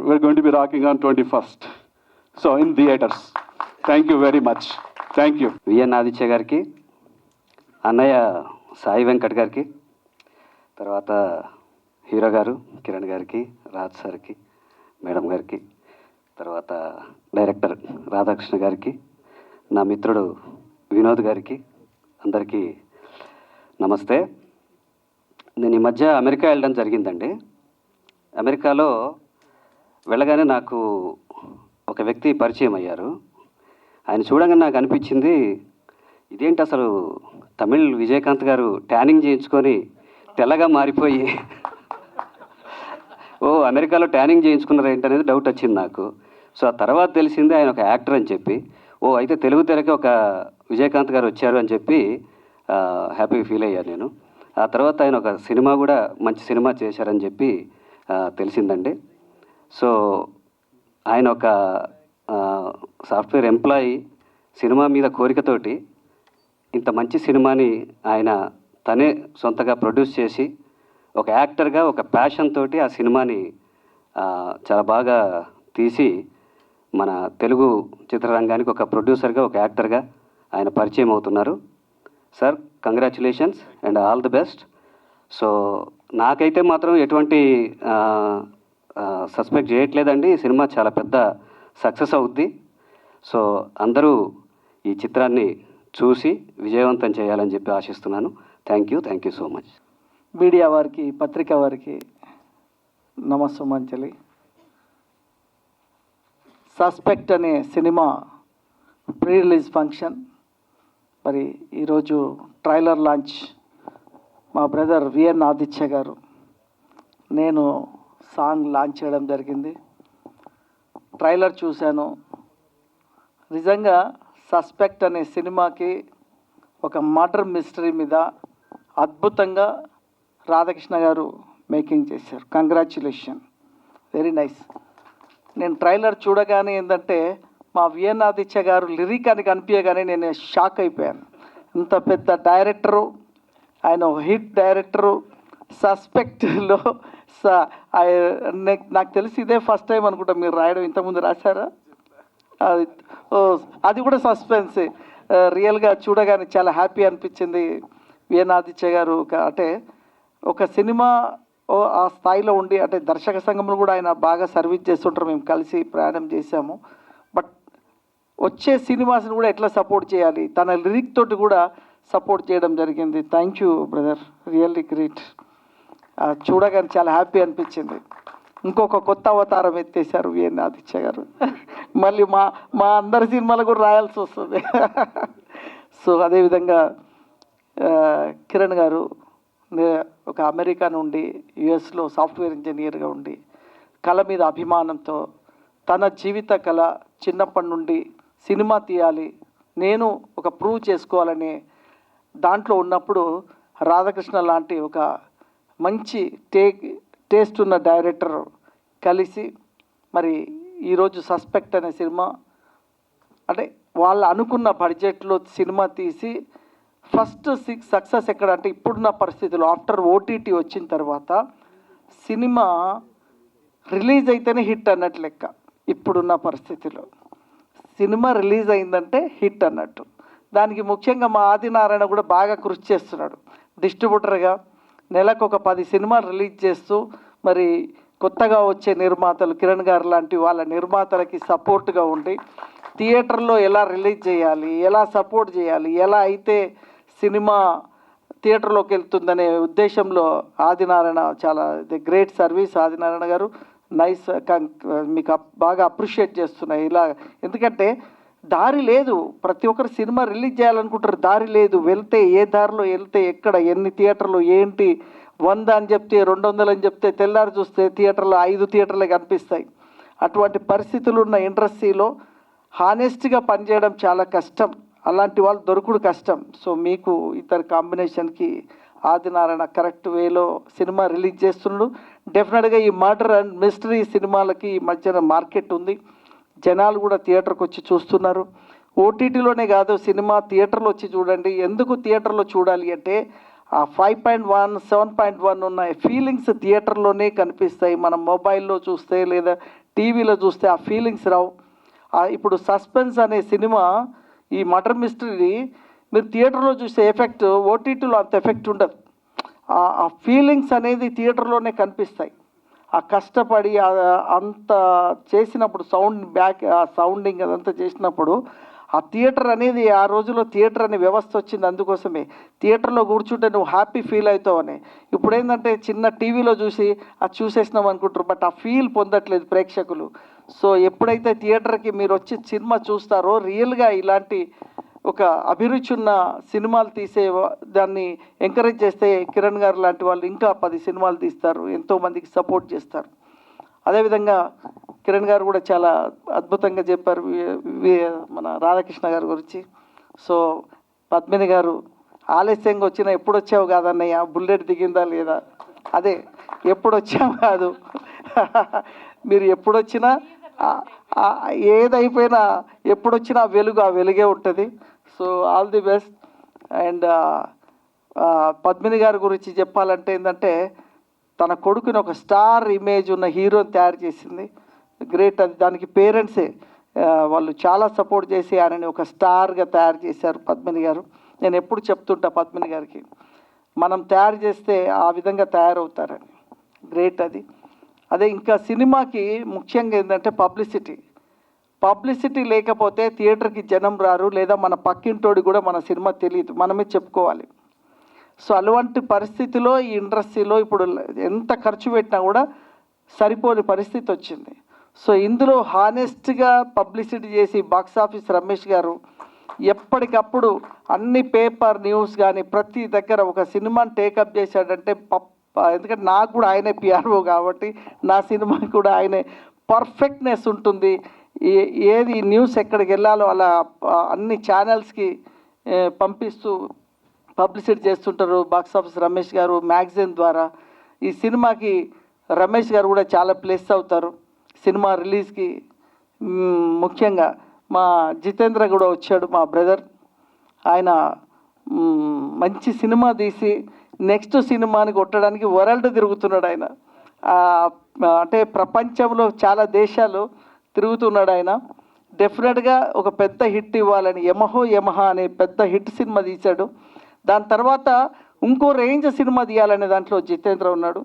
we're going to be rocking on 21st. So in theatres. Thank you very much. Thank you. V N Aditya గారికి, అన్నయ్య సాయి వెంకట్ గారికి, తర్వాత హీరో గారు కిరణ్ గారికి, రాజ్ సార్కి, మేడం గారికి, తర్వాత డైరెక్టర్ రాధాకృష్ణ గారికి, నా మిత్రుడు వినోద్ గారికి, అందరికీ నమస్తే. నేను ఈ మధ్య అమెరికా వెళ్ళడం జరిగిందండి. అమెరికాలో వెళ్ళగానే నాకు ఒక వ్యక్తి పరిచయం అయ్యారు. ఆయన చూడగానే నాకు అనిపించింది, ఇదేంటి అసలు తమిళ్ విజయకాంత్ గారు ట్యానింగ్ చేయించుకొని తెల్లగా మారిపోయి అమెరికాలో ట్యానింగ్ చేయించుకున్నారు ఏంటనేది డౌట్ వచ్చింది నాకు. సో ఆ తర్వాత తెలిసింది ఆయన ఒక యాక్టర్ అని చెప్పి, అయితే తెలుగు తెరకి ఒక విజయకాంత్ గారు వచ్చారు అని చెప్పి హ్యాపీ ఫీల్ అయ్యాను నేను. ఆ తర్వాత ఆయన ఒక సినిమా కూడా మంచి సినిమా చేశారని చెప్పి తెలిసిందండి. సో ఆయన ఒక సాఫ్ట్వేర్ ఎంప్లాయీ, సినిమా మీద కోరికతోటి ఇంత మంచి సినిమాని ఆయన తనే సొంతగా ప్రొడ్యూస్ చేసి ఒక యాక్టర్గా ఒక ప్యాషన్ తోటి ఆ సినిమాని చాలా బాగా తీసి మన తెలుగు చిత్రరంగానికి ఒక ప్రొడ్యూసర్గా ఒక యాక్టర్గా ఆయన పరిచయం అవుతున్నారు. Sir congratulations and all the best. So నాకైతే మాత్రం ఎటువంటి సస్పెక్ట్ చేయట్లేదండి, ఈ సినిమా చాలా పెద్ద సక్సెస్ అవుద్ది. సో అందరూ ఈ చిత్రాన్ని చూసి విజయవంతం చేయాలని చెప్పి ఆశిస్తున్నాను. Thank you so much. Media వారికి, పత్రికా వారికి నమస్సుమంజలి. సస్పెక్ట్ అనే సినిమా ప్రీ రిలీజ్ ఫంక్షన్, మరి ఈరోజు ట్రైలర్ లాంచ్ మా బ్రదర్ విఎన్ ఆదిత్య గారు, నేను సాంగ్ లాంచ్ చేయడం జరిగింది. ట్రైలర్ చూశాను. నిజంగా సస్పెక్ట్ అనే సినిమాకి ఒక మర్డర్ మిస్టరీ మీద అద్భుతంగా రాధాకృష్ణ గారు మేకింగ్ చేశారు. Congratulation, very nice. నేను ట్రైలర్ చూడగానే ఏంటంటే మా విఎన్ ఆదిత్య గారు లిరిక్ అని కనిపించగానే నేను షాక్ అయిపోయాను. ఇంత పెద్ద డైరెక్టరు, ఆయన హిట్ డైరెక్టరు, సస్పెక్ట్లో నాకు తెలిసి ఇదే ఫస్ట్ టైం అనుకుంటా మీరు రాయడం. ఇంతకుముందు రాశారా? అది కూడా సస్పెన్సే. రియల్గా చూడగానే చాలా హ్యాపీ అనిపించింది. విఎన్ ఆదిత్య గారు అంటే ఒక సినిమా ఆ స్థాయిలో ఉండి, అంటే దర్శక సంఘంలో కూడా ఆయన బాగా సర్వీస్ చేస్తుంటారు, మేము కలిసి ప్రయాణం చేశాము. బట్ వచ్చే సినిమాస్ని కూడా ఎట్లా సపోర్ట్ చేయాలి, తన లిరిక్ తోటి కూడా సపోర్ట్ చేయడం జరిగింది. Thank you brother, really great. చూడగానే చాలా హ్యాపీ అనిపించింది. ఇంకొక కొత్త అవతారం ఎత్తేసారు విఎన్ ఆదిత్య గారు. మళ్ళీ మా అందరి సినిమాలు కూడా రాయాల్సి వస్తుంది. సో అదేవిధంగా కిరణ్ గారు ఒక అమెరికా నుండి యుఎస్లో సాఫ్ట్వేర్ ఇంజనీర్గా ఉండి కళ మీద అభిమానంతో తన జీవిత కళ చిన్నప్పటి నుండి సినిమా తీయాలి, నేను ఒక ప్రూవ్ చేసుకోవాలనే దాంట్లో ఉన్నప్పుడు రాధాకృష్ణ లాంటి ఒక మంచి టేస్ట్ ఉన్న డైరెక్టర్ కలిసి మరి ఈరోజు సస్పెక్ట్ అనే సినిమా అంటే వాళ్ళు అనుకున్న బడ్జెట్లో సినిమా తీసి ఫస్ట్ సక్సెస్ ఎక్కడ అంటే ఇప్పుడున్న పరిస్థితుల్లో ఆఫ్టర్ ఓటీటీ వచ్చిన తర్వాత సినిమా రిలీజ్ అయితేనే హిట్ అన్నట్టు లెక్క. ఇప్పుడున్న పరిస్థితిలో సినిమా రిలీజ్ అయిందంటే హిట్ అన్నట్టు. దానికి ముఖ్యంగా మా ఆదినారాయణ కూడా బాగా కృషి చేస్తున్నాడు. డిస్ట్రిబ్యూటర్గా నెలకు ఒక 10 సినిమాలు రిలీజ్ చేస్తూ మరి కొత్తగా వచ్చే నిర్మాతలు కిరణ్ గారు లాంటి వాళ్ళ నిర్మాతలకి సపోర్ట్గా ఉండి థియేటర్లో ఎలా రిలీజ్ చేయాలి, ఎలా సపోర్ట్ చేయాలి, ఎలా అయితే సినిమా థియేటర్లోకి వెళ్తుందనే ఉద్దేశంలో ఆదినారాయణ చాలా గ్రేట్ సర్వీస్. ఆదినారాయణ గారు నైస్, మీకు బాగా అప్రిషియేట్ చేస్తున్నాయి ఇలా. ఎందుకంటే దారి లేదు, ప్రతి ఒక్కరు సినిమా రిలీజ్ చేయాలనుకుంటారు, దారి లేదు. వెళ్తే ఏ దారిలో వెళ్తే ఎక్కడ ఎన్ని థియేటర్లు ఏంటి, 100 అని చెప్తే 200 అని చెప్తే తెల్లారి చూస్తే థియేటర్లో 5 థియేటర్లే కనిపిస్తాయి. అటువంటి పరిస్థితులు ఉన్న ఇండస్ట్రీలో హానెస్ట్గా పనిచేయడం చాలా కష్టం, అలాంటి వాళ్ళు దొరుకుడు కష్టం. సో మీకు ఇతర కాంబినేషన్కి ఆదినారాయణ కరెక్ట్ వేలో సినిమా రిలీజ్ చేస్తున్నాడు. డెఫినెట్గా ఈ మర్డర్ అండ్ మిస్టరీ సినిమాలకి ఈ మధ్యన మార్కెట్ ఉంది, జనాలు కూడా థియేటర్కి వచ్చి చూస్తున్నారు. ఓటీటీలోనే కాదు, సినిమా థియేటర్లో వచ్చి చూడండి. ఎందుకు థియేటర్లో చూడాలి అంటే ఆ 5.1 7.1 ఉన్న ఫీలింగ్స్ థియేటర్లోనే కనిపిస్తాయి. మనం మొబైల్లో చూస్తే లేదా టీవీలో చూస్తే ఆ ఫీలింగ్స్ రావు. ఇప్పుడు సస్పెన్స్ అనే సినిమా ఈ మర్డర్ మిస్టరీ మీరు థియేటర్లో చూసే ఎఫెక్ట్ ఓటీటీలో అంత ఎఫెక్ట్ ఉండదు. ఆ ఫీలింగ్స్ అనేది థియేటర్లోనే కనిపిస్తాయి. ఆ కష్టపడి అంత చేసినప్పుడు సౌండింగ్ అదంతా చేసినప్పుడు ఆ థియేటర్ అనేది ఆ రోజులో థియేటర్ అనే వ్యవస్థ వచ్చింది. అందుకోసమే థియేటర్లో కూర్చుంటే నువ్వు హ్యాపీ ఫీల్ అవుతావు అని. ఇప్పుడు ఏంటంటే చిన్న టీవీలో చూసి అది చూసేసినాం అనుకుంటారు, బట్ ఆ ఫీల్ పొందట్లేదు ప్రేక్షకులు. సో ఎప్పుడైతే థియేటర్కి మీరు వచ్చి సినిమా చూస్తారో రియల్గా ఇలాంటి ఒక అభిరుచి ఉన్న సినిమాలు తీసే దాన్ని ఎంకరేజ్ చేస్తే కిరణ్ గారు లాంటి వాళ్ళు ఇంకా 10 సినిమాలు తీస్తారు, ఎంతోమందికి సపోర్ట్ చేస్తారు. అదేవిధంగా కిరణ్ గారు కూడా చాలా అద్భుతంగా చెప్పారు మన రాధాకృష్ణ గారి గురించి. సో పద్మిని గారు ఆలస్యంగా వచ్చినా ఎప్పుడు వచ్చావు కాదన్నయ్య, బుల్లెట్ దిగిందా లేదా, అదే ఎప్పుడు వచ్చావు కాదు, మీరు ఎప్పుడొచ్చినా ఏదైపోయినా ఎప్పుడొచ్చినా వెలుగు ఆ వెలుగే ఉంటుంది. So all the best. And Padmini గారి గురించి చెప్పాలంటే ఏంటంటే తన కొడుకుని ఒక స్టార్ ఇమేజ్ ఉన్న హీరోని తయారు చేసింది, గ్రేట్. అది దానికి పేరెంట్సే వాళ్ళు చాలా సపోర్ట్ చేసి ఆయనని ఒక స్టార్గా తయారు చేశారు పద్మిని గారు. నేను ఎప్పుడు చెప్తుంటా పద్మిని గారికి, మనం తయారు చేస్తే ఆ విధంగా తయారవుతారని, గ్రేట్ అది. అదే ఇంకా సినిమాకి ముఖ్యంగా ఏంటంటే పబ్లిసిటీ లేకపోతే థియేటర్కి జనం రారు, లేదా మన పక్కింటోడి కూడా మన సినిమా తెలియదు, మనమే చెప్పుకోవాలి. సో అలాంటి పరిస్థితిలో ఈ ఇండస్ట్రీలో ఇప్పుడు ఎంత ఖర్చు పెట్టినా కూడా సరిపోని పరిస్థితి వచ్చింది. సో ఇందులో హానెస్ట్గా పబ్లిసిటీ చేసి బాక్సాఫీస్ రమేష్ గారు ఎప్పటికప్పుడు అన్ని పేపర్ న్యూస్ కానీ ప్రతి దగ్గర ఒక సినిమాని టేకప్ చేశాడంటే ఎందుకంటే నాకు కూడా ఆయనే పిఆర్ఓ కాబట్టి నా సినిమా కూడా ఆయనే పర్ఫెక్ట్నెస్ ఉంటుంది. ఏది న్యూస్ ఎక్కడికి వెళ్ళాలో అలా అన్ని ఛానల్స్కి పంపిస్తూ పబ్లిసిటీ చేస్తుంటారు బాక్సాఫీస్ రమేష్ గారు. మ్యాగజైన్ ద్వారా ఈ సినిమాకి రమేష్ గారు కూడా చాలా ప్లస్ అవుతారు. సినిమా రిలీజ్కి ముఖ్యంగా మా జితేంద్ర కూడా వచ్చాడు, మా బ్రదర్. ఆయన మంచి సినిమా తీసి నెక్స్ట్ సినిమాని కొట్టడానికి వరల్డ్ తిరుగుతున్నాడు ఆయన. అంటే ప్రపంచంలో చాలా దేశాలు తిరుగుతున్నాడు ఆయన. డెఫినెట్గా ఒక పెద్ద హిట్ ఇవ్వాలని యమహ అనే పెద్ద హిట్ సినిమా తీశాడు. దాని తర్వాత ఇంకో రేంజ్ సినిమా తీయాలనే దాంట్లో జితేంద్ర ఉన్నాడు.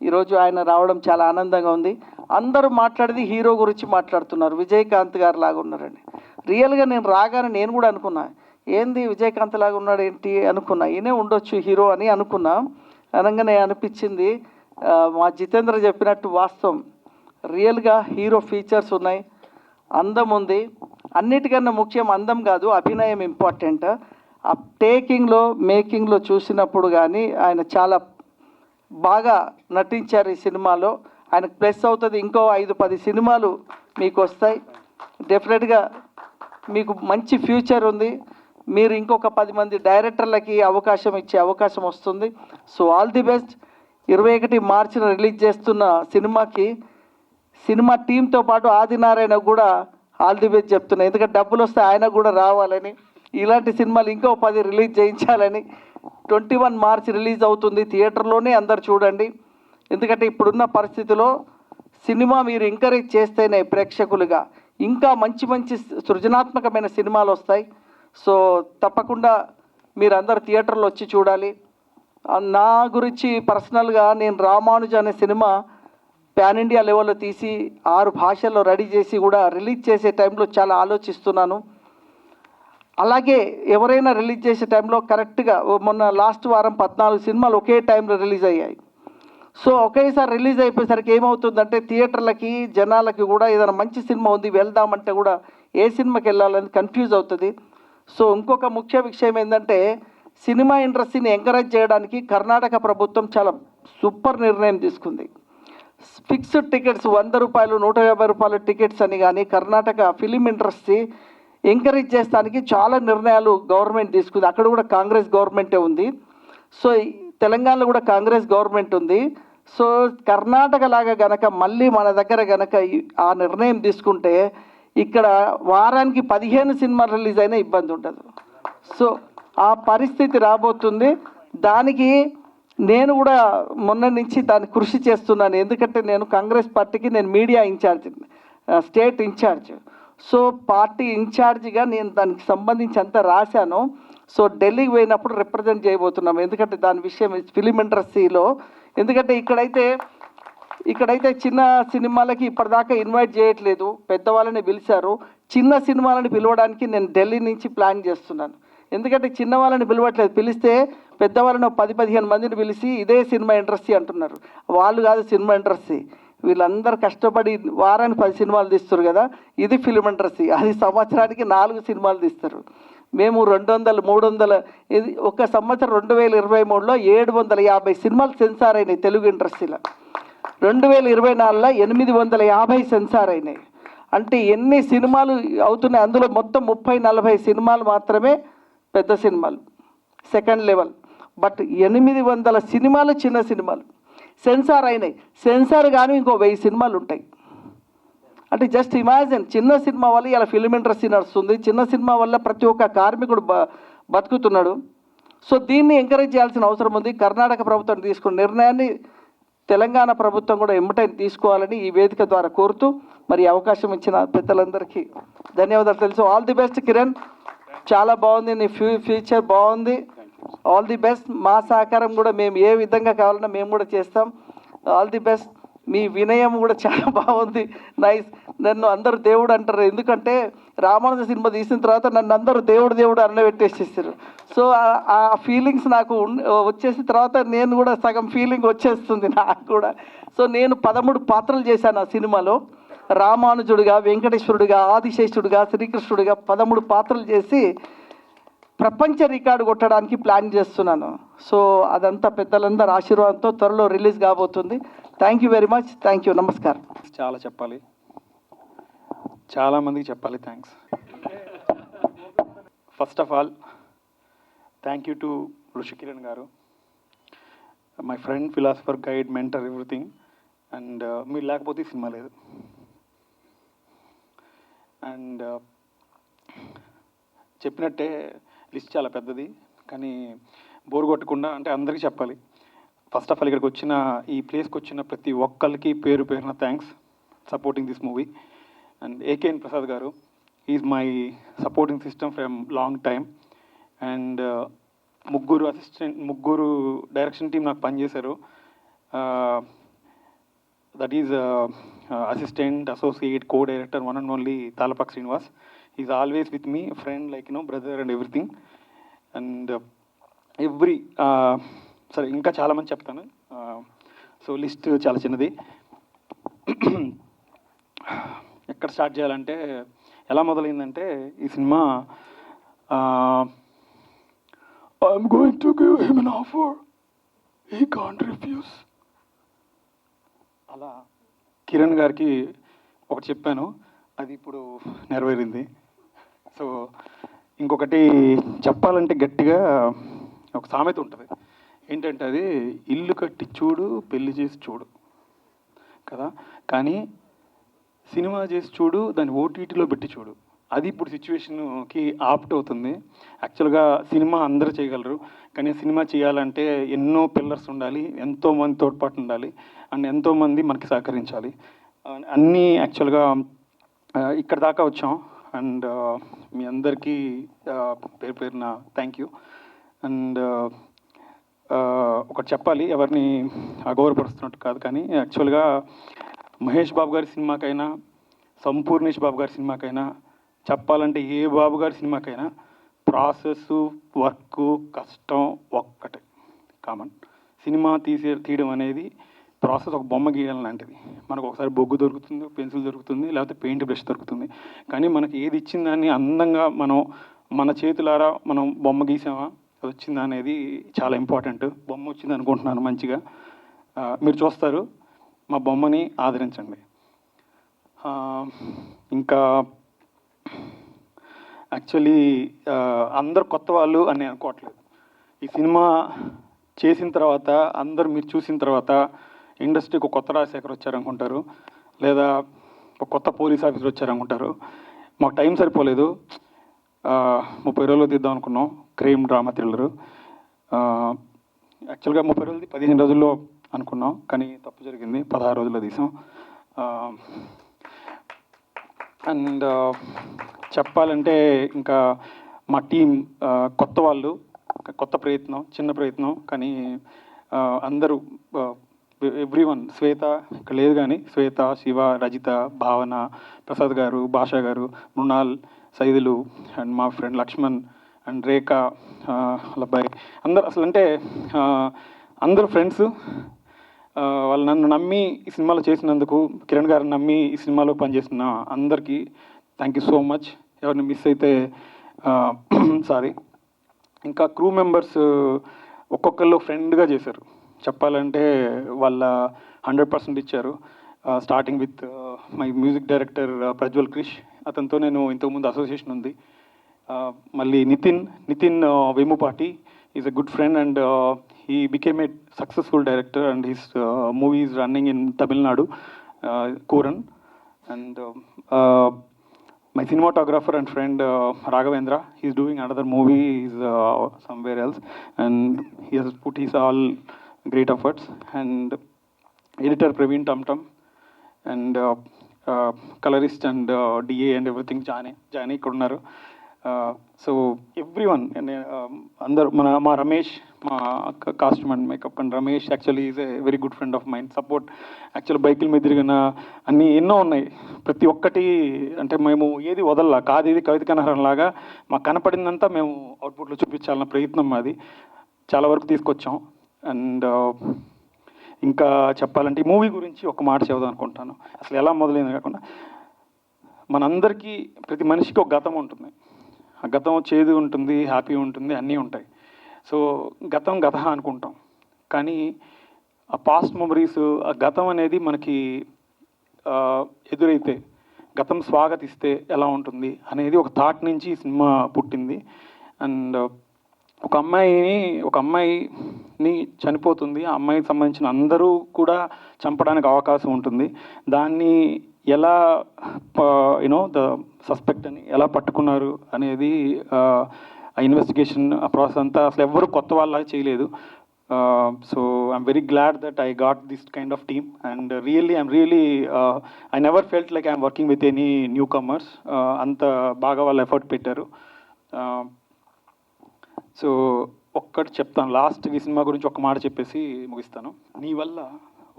ఈరోజు ఆయన రావడం చాలా ఆనందంగా ఉంది. అందరూ మాట్లాడేది హీరో గురించి మాట్లాడుతున్నారు, విజయకాంత్ గారు లాగా ఉన్నారండి. రియల్గా నేను రాగానే నేను కూడా అనుకున్నా, ఏంది విజయకాంత్ లాగా ఉన్నాడు ఏంటి అనుకున్నా, ఈయనే ఉండొచ్చు హీరో అని అనుకున్నా. అనగానే అనిపించింది మా జితేంద్ర చెప్పినట్టు వాస్తవం, రియల్గా హీరో ఫీచర్స్ ఉన్నాయి, అందం ఉంది. అన్నిటికన్నా ముఖ్యం అందం కాదు, అభినయం ఇంపార్టెంట్. ఆ టేకింగ్లో మేకింగ్లో చూసినప్పుడు కానీ ఆయన చాలా బాగా నటించారు ఈ సినిమాలో. ఆయనకు ప్లస్ అవుతుంది, ఇంకో 5-10 సినిమాలు మీకు వస్తాయి. డెఫినెట్గా మీకు మంచి ఫ్యూచర్ ఉంది. మీరు ఇంకొక 10 మంది డైరెక్టర్లకి అవకాశం ఇచ్చే అవకాశం వస్తుంది. So all the best. 21 మార్చిన రిలీజ్ చేస్తున్న సినిమా టీంతో పాటు ఆదినారాయణ కూడా ఆల్ ది బెస్ట్ చెప్తున్నా. ఎందుకంటే డబ్బులు వస్తే ఆయన కూడా రావాలని, ఇలాంటి సినిమాలు ఇంకో 10 రిలీజ్ చేయించాలని. 21 మార్చి రిలీజ్ అవుతుంది, థియేటర్లోనే అందరు చూడండి. ఎందుకంటే ఇప్పుడున్న పరిస్థితిలో సినిమా మీరు ఎంకరేజ్ చేస్తేనే ప్రేక్షకులుగా ఇంకా మంచి మంచి సృజనాత్మకమైన సినిమాలు వస్తాయి. సో తప్పకుండా మీరు అందరు థియేటర్లో వచ్చి చూడాలి. నా గురించి పర్సనల్గా నేను రామానుజ అనే సినిమా పాన్ ఇండియా లెవెల్లో తీసి 6 భాషల్లో రెడీ చేసి కూడా రిలీజ్ చేసే టైంలో చాలా ఆలోచిస్తున్నాను. అలాగే ఎవరైనా రిలీజ్ చేసే టైంలో కరెక్ట్గా మొన్న లాస్ట్ వారం 14 సినిమాలు ఒకే టైంలో రిలీజ్ అయ్యాయి. సో ఒకేసారి రిలీజ్ అయిపోయేసరికి ఏమవుతుందంటే థియేటర్లకి జనాలకి కూడా ఏదైనా మంచి సినిమా ఉంది వెళ్దామంటే కూడా ఏ సినిమాకి వెళ్ళాలని కన్ఫ్యూజ్ అవుతుంది. సో ఇంకొక ముఖ్య విషయం ఏంటంటే సినిమా ఇండస్ట్రీని ఎంకరేజ్ చేయడానికి కర్ణాటక ప్రభుత్వం చాలా సూపర్ నిర్ణయం తీసుకుంది. ఫిక్స్డ్ టికెట్స్ 100 రూపాయలు 150 రూపాయల టికెట్స్ అని కానీ కర్ణాటక ఫిలిం ఇండస్ట్రీ ఎంకరేజ్ చేస్తానికి చాలా నిర్ణయాలు గవర్నమెంట్ తీసుకుంది. అక్కడ కూడా కాంగ్రెస్ గవర్నమెంటే ఉంది. సో తెలంగాణలో కూడా కాంగ్రెస్ గవర్నమెంట్ ఉంది. సో కర్ణాటక లాగా గనక మళ్ళీ మన దగ్గర గనక ఆ నిర్ణయం తీసుకుంటే ఇక్కడ వారానికి 15 సినిమాలు రిలీజ్ అయినా ఇబ్బంది ఉండదు. సో ఆ పరిస్థితి రాబోతుంది. దానికి నేను కూడా మొన్న నుంచి దాన్ని కృషి చేస్తున్నాను. ఎందుకంటే నేను కాంగ్రెస్ పార్టీకి నేను media incharge, state incharge. So party ఇన్ఛార్జిగా నేను దానికి సంబంధించి అంతా రాశాను. సో ఢిల్లీకి పోయినప్పుడు రిప్రజెంట్ చేయబోతున్నాం. ఎందుకంటే దాని విషయం ఫిలిం ఇండస్ట్రీలో, ఎందుకంటే ఇక్కడైతే చిన్న సినిమాలకి ఇప్పటిదాకా ఇన్వైట్ చేయట్లేదు, పెద్దవాళ్ళని పిలిచారు. చిన్న సినిమాలని పిలవడానికి నేను ఢిల్లీ నుంచి ప్లాన్ చేస్తున్నాను. ఎందుకంటే చిన్న వాళ్ళని పిలవట్లేదు, పిలిస్తే పెద్దవాళ్ళని 10-15 మందిని పిలిచి ఇదే సినిమా ఇండస్ట్రీ అంటున్నారు. వాళ్ళు కాదు సినిమా ఇండస్ట్రీ, వీళ్ళందరూ కష్టపడి వారానికి 10 సినిమాలు తీస్తారు కదా, ఇది ఫిలిం ఇండస్ట్రీ. అది సంవత్సరానికి 4 సినిమాలు తీస్తారు. మేము 200-300 ఇది ఒక సంవత్సరం 2023లో 750 సినిమాలు సెన్సార్ అయినాయి తెలుగు ఇండస్ట్రీలో. 2024లో 850 సెన్సార్ అయినాయి. అంటే ఎన్ని సినిమాలు అవుతున్నాయి, అందులో మొత్తం 30-40 సినిమాలు మాత్రమే పెద్ద సినిమాలు సెకండ్ లెవెల్. బట్ 800 సినిమాలు చిన్న సినిమాలు సెన్సార్ అయినాయి. సెన్సార్ కానీ ఇంకో 1000 సినిమాలు ఉంటాయి. అంటే జస్ట్ ఇమాజిన్, చిన్న సినిమా వల్ల ఇలా ఫిలిం ఇండస్ట్రీ నడుస్తుంది, చిన్న సినిమా వల్ల ప్రతి ఒక్క కార్మికుడు బతుకుతున్నాడు. సో దీన్ని ఎంకరేజ్ చేయాల్సిన అవసరం ఉంది. కర్ణాటక ప్రభుత్వం తీసుకున్న నిర్ణయాన్ని తెలంగాణ ప్రభుత్వం కూడా ఎమ్మటే తీసుకోవాలని ఈ వేదిక ద్వారా కోరుతూ మరి అవకాశం ఇచ్చిన పెద్దలందరికీ ధన్యవాదాలు. తెలుసు. ఆల్ ది బెస్ట్ కిరణ్, చాలా బాగుంది, నీ ఫ్యూచర్ బాగుంది. All the best. మా సహకారం కూడా మేము ఏ విధంగా కావాలన్నా మేము కూడా చేస్తాం. All the best. మీ వినయం కూడా చాలా బాగుంది, నైస్. నన్ను అందరూ దేవుడు అంటారు, ఎందుకంటే రామానుజ సినిమా తీసిన తర్వాత నన్ను అందరూ దేవుడు అన్నబెట్టేసేసారు. సో ఆ ఫీలింగ్స్ నాకు వచ్చేసిన తర్వాత నేను కూడా సగం ఫీలింగ్ వచ్చేస్తుంది నాకు కూడా. సో నేను 13 పాత్రలు చేశాను ఆ సినిమాలో. రామానుజుడిగా, వెంకటేశ్వరుడిగా, ఆదిశేషుడిగా, శ్రీకృష్ణుడిగా 13 పాత్రలు చేసి ప్రపంచ రికార్డు కొట్టడానికి ప్లాన్ చేస్తున్నాను. సో అదంతా పెద్దలందరూ ఆశీర్వాదంతో త్వరలో రిలీజ్ కాబోతుంది. Thank you very much. Thank you. నమస్కారం. చాలా చెప్పాలి, చాలామందికి చెప్పాలి. Thanks. First of all thank you to ఋషి కిరణ్ గారు, my friend, philosopher, guide, mentor, everything. And మీరు లేకపోతే ఈ సినిమా లేదు. అండ్ చెప్పినట్టే లిస్ట్ చాలా పెద్దది, కానీ బోర్ కొట్టకుండా అంటే అందరికీ చెప్పాలి. ఫస్ట్ ఆఫ్ ఆల్ ఇక్కడికి వచ్చిన, ఈ ప్లేస్కి వచ్చిన ప్రతి ఒక్కరికి పేరు పేరున thanks supporting this movie. And AKN Prasad గారు, is my supporting system from long time. And ముగ్గురు డైరెక్షన్ టీం నాకు పనిచేశారు. That is assistant, associate, co director, one and only Talapaka Srinivas. Is always with me friend like brother and everything. And సరే ఇంకా చాలామంది చెప్తాను. So list చాలా చిన్నది. ఎక్కడ స్టార్ట్ చేయాలంటే ఎలా మొదలైందంటే ఈ cinema I'm going to give him N offer, he can't refuse. అలా కిరణ్ గారికి ఒకటి చెప్పాను, అది ఇప్పుడు నెరవేరింది. సో ఇంకొకటి చెప్పాలంటే గట్టిగా ఒక సామెత ఉంటుంది, ఏంటంటే అది ఇల్లు కట్టి చూడు పెళ్లి చేసి చూడు కదా, కానీ సినిమా చేసి చూడు దాన్ని ఓటీటీలో పెట్టి చూడు, అది ఇప్పుడు సిచ్యువేషన్కి ఆప్ట్ అవుతుంది. యాక్చువల్గా సినిమా అందరూ చేయగలరు, కానీ సినిమా చేయాలంటే ఎన్నో పిల్లర్స్ ఉండాలి, ఎంతోమంది తోడ్పాటు ఉండాలి, అండ్ ఎంతోమంది మనకి సహకరించాలి. అన్నీ యాక్చువల్గా ఇక్కడ దాకా వచ్చాం. అండ్ మీ అందరికీ పేరు పేరున థ్యాంక్ యూ. అండ్ ఒకటి చెప్పాలి, ఎవరిని అగౌరవపరుస్తున్నట్టు కాదు, కానీ యాక్చువల్గా మహేష్ బాబు గారి సినిమాకైనా సంపూర్ణేష్ బాబు గారి సినిమాకైనా చెప్పాలంటే ఏ బాబు గారి సినిమాకైనా ప్రాసెస్ వర్క్ కష్టం ఒక్కటే కామన్. సినిమా తీయడం అనేది ప్రాసెస్ ఒక బొమ్మ గీయడం లాంటిది. మనకు ఒకసారి బొగ్గు దొరుకుతుంది, పెన్సిల్ దొరుకుతుంది, లేకపోతే పెయింట్ బ్రష్ దొరుకుతుంది, కానీ మనకి ఏది ఇచ్చిందాన్ని అందంగా మనం మన చేతులారా మనం బొమ్మ గీసామా అది వచ్చిందా అనేది చాలా ఇంపార్టెంట్. బొమ్మ వచ్చింది అనుకుంటున్నాను మంచిగా, మీరు చూస్తారు, మా బొమ్మని ఆదరించండి. ఇంకా యాక్చువల్లీ అందరు కొత్త వాళ్ళు అని నేను అనుకోవట్లేదు. ఈ సినిమా చేసిన తర్వాత అందరు మీరు చూసిన తర్వాత ఇండస్ట్రీకి ఒక కొత్త రాజశేఖర్ వచ్చారనుకుంటారు, లేదా ఒక కొత్త పోలీస్ ఆఫీసర్ వచ్చారనుకుంటారు. మాకు టైం సరిపోలేదు, 30 రోజులు తీద్దాం అనుకున్నాం క్రైమ్ డ్రామా థ్రిల్లరు. యాక్చువల్గా 30 రోజులది 15 రోజుల్లో అనుకున్నాం, కానీ తప్పు జరిగింది, 16 రోజుల్లో తీసాం. అండ్ చెప్పాలంటే ఇంకా మా టీం కొత్త వాళ్ళు, కొత్త ప్రయత్నం, చిన్న ప్రయత్నం, కానీ అందరూ ఎవ్రీవన్, శ్వేత ఇక్కడ లేదు కానీ శ్వేత, శివ, రజిత, భావన, ప్రసాద్ గారు, భాషా గారు, మృణాల్, సైదులు, అండ్ మా ఫ్రెండ్ లక్ష్మణ్ అండ్ రేఖ, అబ్బాయి, అందరు అసలు అంటే అందరూ ఫ్రెండ్స్. వాళ్ళు నన్ను నమ్మి ఈ సినిమాలో చేసినందుకు, కిరణ్ గారిని నమ్మి ఈ సినిమాలో పనిచేసిన అందరికీ థ్యాంక్ యూ సో మచ్. ఎవరిని మిస్ అయితే సారీ. ఇంకా క్రూ మెంబర్స్ ఒక్కొక్కళ్ళు ఫ్రెండ్గా చేశారు. చెప్పాలంటే వాళ్ళ 100% ఇచ్చారు. Starting with my music director Prajwal Krish, అతనితో నేను ఇంతకుముందు అసోసియేషన్ ఉంది. మళ్ళీ Nitin Vemupati is a good friend and he became a successful director and his movie is running in Tamil Nadu, Koran. And my cinematographer and friend Raghavendra, he's doing another movie, he's somewhere else, and he has put his all great efforts. And editor Praveen Tamtam, and colorist and DA and everything Jani ఇక్కడ ఉన్నారు. So everyone, అందరు మా రమేష్, మా costume and makeup and Ramesh actually is a very good friend of mine. Support actual బైకుల మీద తిరిగిన అన్నీ ఎన్నో ఉన్నాయి, ప్రతి ఒక్కటి అంటే మేము ఏది వదల్లా, కాదు ఇది కవిత కనహరం లాగా మాకు కనపడిందంతా మేము అవుట్పుట్లో చూపించాలన్న ప్రయత్నం మాది. చాలా వరకు తీసుకొచ్చాం. అండ్ ఇంకా చెప్పాలంటే ఈ మూవీ గురించి ఒక మాట చెబుదాం అనుకుంటాను. అసలు ఎలా మొదలైంది కాకుండా, మనందరికీ ప్రతి మనిషికి ఒక గతం ఉంటుంది. ఆ గతం చేదు ఉంటుంది, హ్యాపీ ఉంటుంది, అన్నీ ఉంటాయి. సో గతం అనుకుంటాం, కానీ ఆ పాస్ట్ మెమరీస్, ఆ గతం అనేది మనకి ఎదురైతే, గతం స్వాగతిస్తే ఎలా ఉంటుంది అనేది ఒక థాట్ నుంచి ఈ సినిమా పుట్టింది. అండ్ ఒక అమ్మాయిని చనిపోతుంది, ఆ అమ్మాయికి సంబంధించిన అందరూ కూడా చంపడానికి అవకాశం ఉంటుంది. దాన్ని ఎలా ద సస్పెక్ట్ అని ఎలా పట్టుకున్నారు అనేది ఆ ఇన్వెస్టిగేషన్, ఆ ప్రాసెస్ అంతా అసలు ఎవ్వరూ కొత్త వాళ్ళలాగా చేయలేదు. So I'm very glad that I got this kind of team. And I'm really I never felt like I'm working with any new comers. అంత బాగా వాళ్ళు ఎఫర్ట్ పెట్టారు. సో ఒక్కటి చెప్తాను, లాస్ట్ ఈ సినిమా గురించి ఒక మాట చెప్పేసి ముగిస్తాను. నీ వల్ల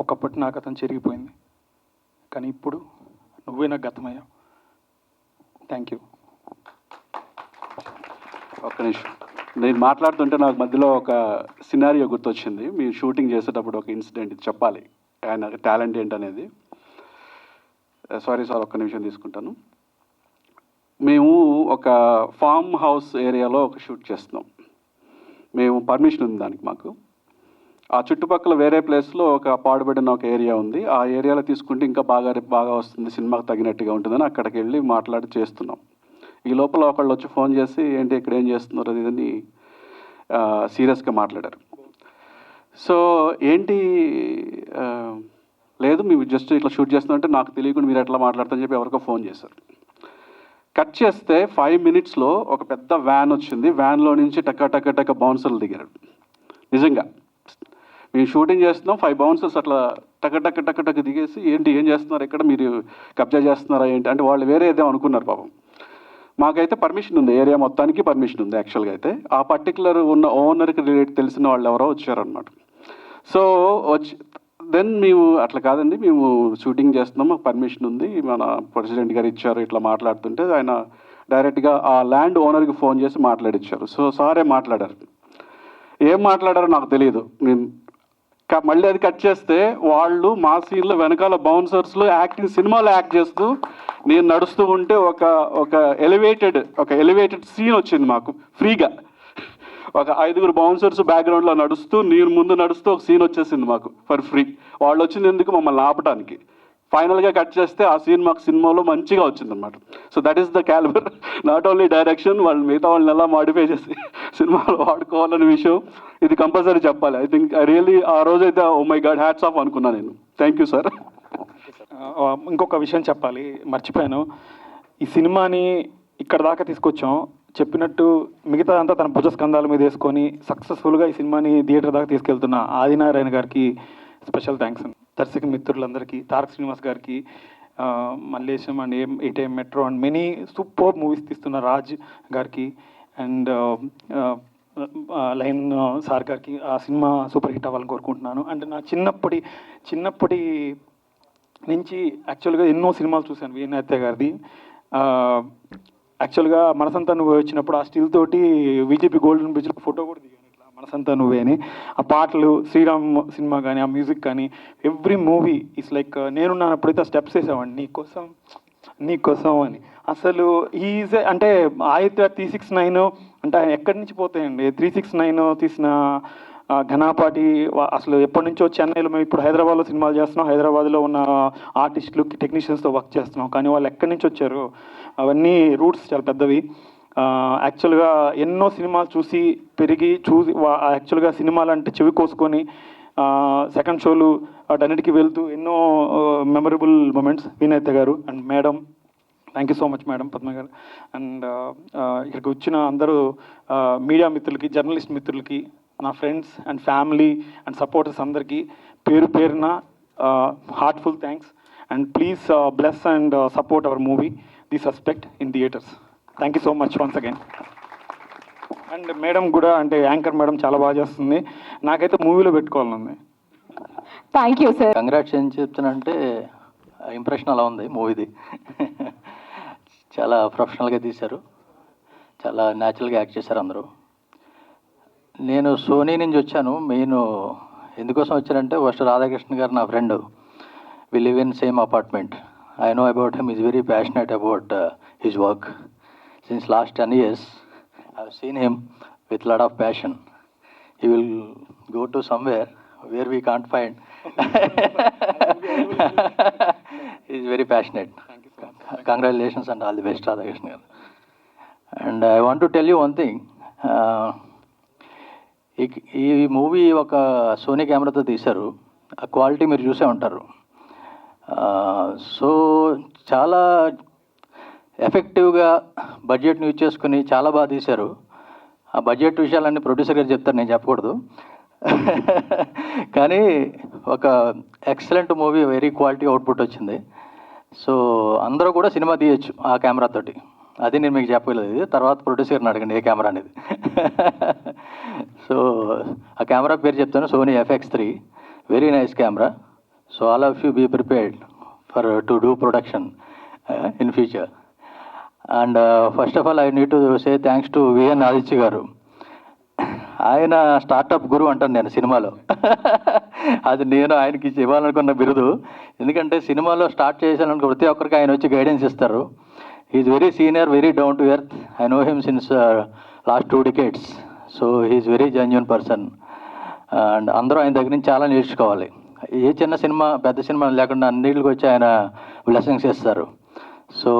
ఒకప్పటి నాకు అతను చెరిగిపోయింది, కానీ ఇప్పుడు నువ్వే నాకు గతమయ్యావు. Thank you. ఒక్క నిమిషం. నేను మాట్లాడుతుంటే నాకు మధ్యలో ఒక సినారియో గుర్తొచ్చింది. మీరు షూటింగ్ చేసేటప్పుడు ఒక ఇన్సిడెంట్ చెప్పాలి, ఆయన టాలెంట్ ఏంటనేది. సారీ సార్, ఒక్క నిమిషం తీసుకుంటాను. మేము ఒక ఫామ్ హౌస్ ఏరియాలో ఒక షూట్ చేస్తున్నాం. మేము పర్మిషన్ ఉంది దానికి మాకు. ఆ చుట్టుపక్కల వేరే ప్లేస్లో ఒక పాడుబడిన ఒక ఏరియా ఉంది. ఆ ఏరియాలో తీసుకుంటే ఇంకా బాగా వస్తుంది, సినిమాకి తగినట్టుగా ఉంటుందని అక్కడికి వెళ్ళి మాట్లాడి చేస్తున్నాం. ఈ లోపల ఒకళ్ళు వచ్చి ఫోన్ చేసి ఏంటి ఇక్కడ ఏం చేస్తున్నారు అది ఇదని సీరియస్గా మాట్లాడారు. సో ఏంటి లేదు మేము జస్ట్ ఇట్లా షూట్ చేస్తున్నామంటే నాకు తెలియకుండా మీరు ఎట్లా మాట్లాడతారని చెప్పి ఎవరికో ఫోన్ చేశారు. కట్ చేస్తే 5 minutesలో ఒక పెద్ద వ్యాన్ వచ్చింది. వ్యాన్లో నుంచి టక్క బౌన్సర్లు దిగారు. నిజంగా మేము షూటింగ్ చేస్తున్నాం, 5 bouncers అట్లా టక్క దిగేసి ఏంటి ఏం చేస్తున్నారు ఇక్కడ, మీరు కబ్జా చేస్తున్నారా ఏంటి అంటే వాళ్ళు వేరే ఏదో అనుకున్నారు పాపం. మాకైతే పర్మిషన్ ఉంది, ఏరియా మొత్తానికి పర్మిషన్ ఉంది యాక్చువల్గా. అయితే ఆ పర్టికులర్ ఉన్న ఓనర్కి తెలిసిన వాళ్ళు ఎవరో వచ్చారనమాట. సో దెన్ మేము అట్లా కాదండి మేము షూటింగ్ చేస్తున్నాం, మాకు పర్మిషన్ ఉంది, మన ప్రెసిడెంట్ గారు ఇచ్చారు ఇట్లా మాట్లాడుతుంటే ఆయన డైరెక్ట్గా ఆ ల్యాండ్ ఓనర్కి ఫోన్ చేసి మాట్లాడిచ్చారు. సో సారే మాట్లాడారు. ఏం మాట్లాడారో నాకు తెలియదు. నేను మళ్ళీ అది కట్ చేస్తే వాళ్ళు మా సీన్లో వెనకాల బౌన్సర్స్లో యాక్టింగ్, సినిమాలో యాక్ట్ చేస్తూ నేను నడుస్తూ ఉంటే ఒక ఎలివేటెడ్ సీన్ వచ్చింది మాకు ఫ్రీగా. ఒక 5 బౌన్సర్స్ బ్యాక్గ్రౌండ్లో నడుస్తూ నేను ముందు నడుస్తూ ఒక సీన్ వచ్చేసింది మాకు ఫర్ ఫ్రీ. వాళ్ళు వచ్చింది ఎందుకు మమ్మల్ని ఆపటానికి. ఫైనల్గా కట్ చేస్తే ఆ సీన్ మాకు సినిమాలో మంచిగా వచ్చిందన్నమాట. So that is the calibre. Not only direction, వాళ్ళు మిగతా వాళ్ళని ఎలా మాడిఫై చేసి సినిమాలో వాడుకోవాలనే విషయం ఇది కంపల్సరీ చెప్పాలి. ఐ థింక్ ఐ రియలీ ఆ రోజైతే oh my God hats off అనుకున్నాను నేను. Thank you sir. ఇంకొక విషయం చెప్పాలి, మర్చిపోయాను. ఈ సినిమాని ఇక్కడ దాకా తీసుకొచ్చాం, చెప్పినట్టు మిగతా అంతా తన భుజస్కంధాల మీద వేసుకొని సక్సెస్ఫుల్గా ఈ సినిమాని థియేటర్ దాకా తీసుకెళ్తున్న ఆదినారాయణ గారికి స్పెషల్ థ్యాంక్స్. దర్శక మిత్రులందరికీ, తారక శ్రీనివాస్ గారికి, Mallesham and ATM metro and many super movies తీస్తున్న రాజ్ గారికి అండ్ లైన్ సార్ గారికి ఆ సినిమా సూపర్ హిట్ అవ్వాలని కోరుకుంటున్నాను. అండ్ నా చిన్నప్పటి నుంచి యాక్చువల్గా ఎన్నో సినిమాలు చూశాను వీణాత్య గారిది. యాక్చువల్గా మనసంతా నువ్వే వచ్చినప్పుడు ఆ స్టిల్ తోటి బీజేపీ గోల్డెన్ బ్రిడ్జ్కి ఫోటో కూడా దిగాను ఇట్లా మనసంతా నువ్వే అని. ఆ పాటలు, శ్రీరామ్ సినిమా కానీ, ఆ మ్యూజిక్ కానీ, ఎవ్రీ మూవీ ఇట్స్ లైక్ నేనున్నప్పుడైతే ఆ స్టెప్స్ వేసామండి నీకోసం అని. అసలు ఈజ్ అంటే ఆదిత్య 369 అంటే ఆయన ఎక్కడి నుంచి పోతాయండి. 369 తీసిన ఘనాపాటి అసలు ఎప్పటి నుంచో చెన్నైలో, మేము ఇప్పుడు హైదరాబాద్లో సినిమాలు చేస్తున్నాం, హైదరాబాద్లో ఉన్న ఆర్టిస్టులు టెక్నీషియన్స్తో వర్క్ చేస్తున్నాం, కానీ వాళ్ళు ఎక్కడి నుంచి వచ్చారు అవన్నీ రూట్స్ చాలా పెద్దవి. యాక్చువల్గా ఎన్నో సినిమాలు చూసి యాక్చువల్గా సినిమాలు అంటే చెవి కోసుకొని సెకండ్ షోలు వాటన్నిటికీ వెళ్తూ ఎన్నో మెమరబుల్ మూమెంట్స్ వీణాత్య గారు and madam. Thank you so much madam, Padma గారు. అండ్ ఇక్కడికి వచ్చిన అందరూ మీడియా మిత్రులకి, జర్నలిస్ట్ మిత్రులకి, నా friends and family and supporters అందరికీ పేరున heartful thanks. And please bless and support our movie The Suspect in theatres. Thank you so much once again. And madam కూడా అంటే యాంకర్ మేడం చాలా బాగా చేస్తుంది, నాకైతే మూవీలో పెట్టుకోవాలనుంది. Thank you sir. కంగ్రాట్స్ ఏం చెప్తానంటే ఇంప్రెషన్ అలా ఉంది మూవీది. చాలా ప్రొఫెషనల్గా తీశారు, చాలా న్యాచురల్గా యాక్ట్ చేశారు అందరూ. నేను సోనీ నుంచి వచ్చాను. మెయిన్ ఎందుకోసం వచ్చానంటే ఫస్ట్ రాధాకృష్ణ గారు నా friend, we live in same apartment. I know about him, is very passionate about his work. Since last 10 years I have seen him with lot of passion. He will go to somewhere where we can't find. Is very passionate. Congratulations and all the best, Radhakrishna. And I want to tell you one thing. ఈ movie ఒక Sony కెమెరాతో తీశారు. ఆ quality మీరు చూసే ఉంటారు. So చాలా ఎఫెక్టివ్గా బడ్జెట్ని యూజ్ చేసుకుని చాలా బాగా తీశారు. ఆ బడ్జెట్ విషయాలన్నీ ప్రొడ్యూసర్ గారు చెప్తారు, నేను చెప్పకూడదు. కానీ ఒక excellent movie, very quality output వచ్చింది. సో అందరూ కూడా సినిమా తీయచ్చు ఆ కెమెరాతోటి. అది నేను మీకు చెప్పలేదు, ఇది తర్వాత ప్రొడ్యూసర్ని అడగండి ఏ కెమెరా అనేది. సో ఆ కెమెరా పేరు చెప్తాను, Sony FX3. Very nice camera. So all of you be prepared for to do production in future. And first of all I need to say thanks to V N Aditya garu. ఆయన startup గురు అంటాను నేను సినిమాలో. అది నేను ఆయనకి ఇవ్వాలనుకున్న బిరుదు. ఎందుకంటే సినిమాలో స్టార్ట్ చేశాను ప్రతి ఒక్కరికి ఆయన వచ్చి గైడెన్స్ ఇస్తారు. Is very senior, very down to earth. I know him since last 2 decades. So he's very genuine person. And అందరూ ఆయన దగ్గర నుంచి చాలా నేర్చుకోవాలి. ఏ చిన్న సినిమా పెద్ద సినిమా లేకుండా అన్నిటికి వచ్చి ఆయన బ్లెస్సింగ్స్ ఇస్తారు. So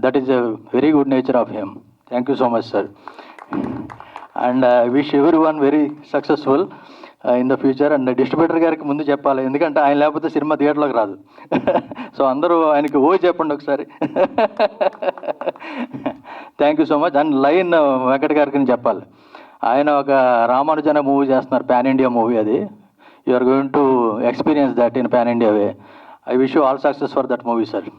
that is a very good nature of him. Thank you so much sir. And I wish every one very successful in the future. And distributor గారికి ముందు చెప్పాలి, ఎందుకంటే ఆయన లేకపోతే సినిమా థియేటర్లోకి రాదు. సో అందరూ ఆయనకి ఓ చెప్పండి ఒకసారి. Thank you so much. And లైన్ వెంకట్ గారికి చెప్పాలి, ఆయన ఒక రామానుజన మూవీ చేస్తున్నారు, పాన్ ఇండియా మూవీ. అది you are going to experience that in pan India way. I wish you all success for that movie sir.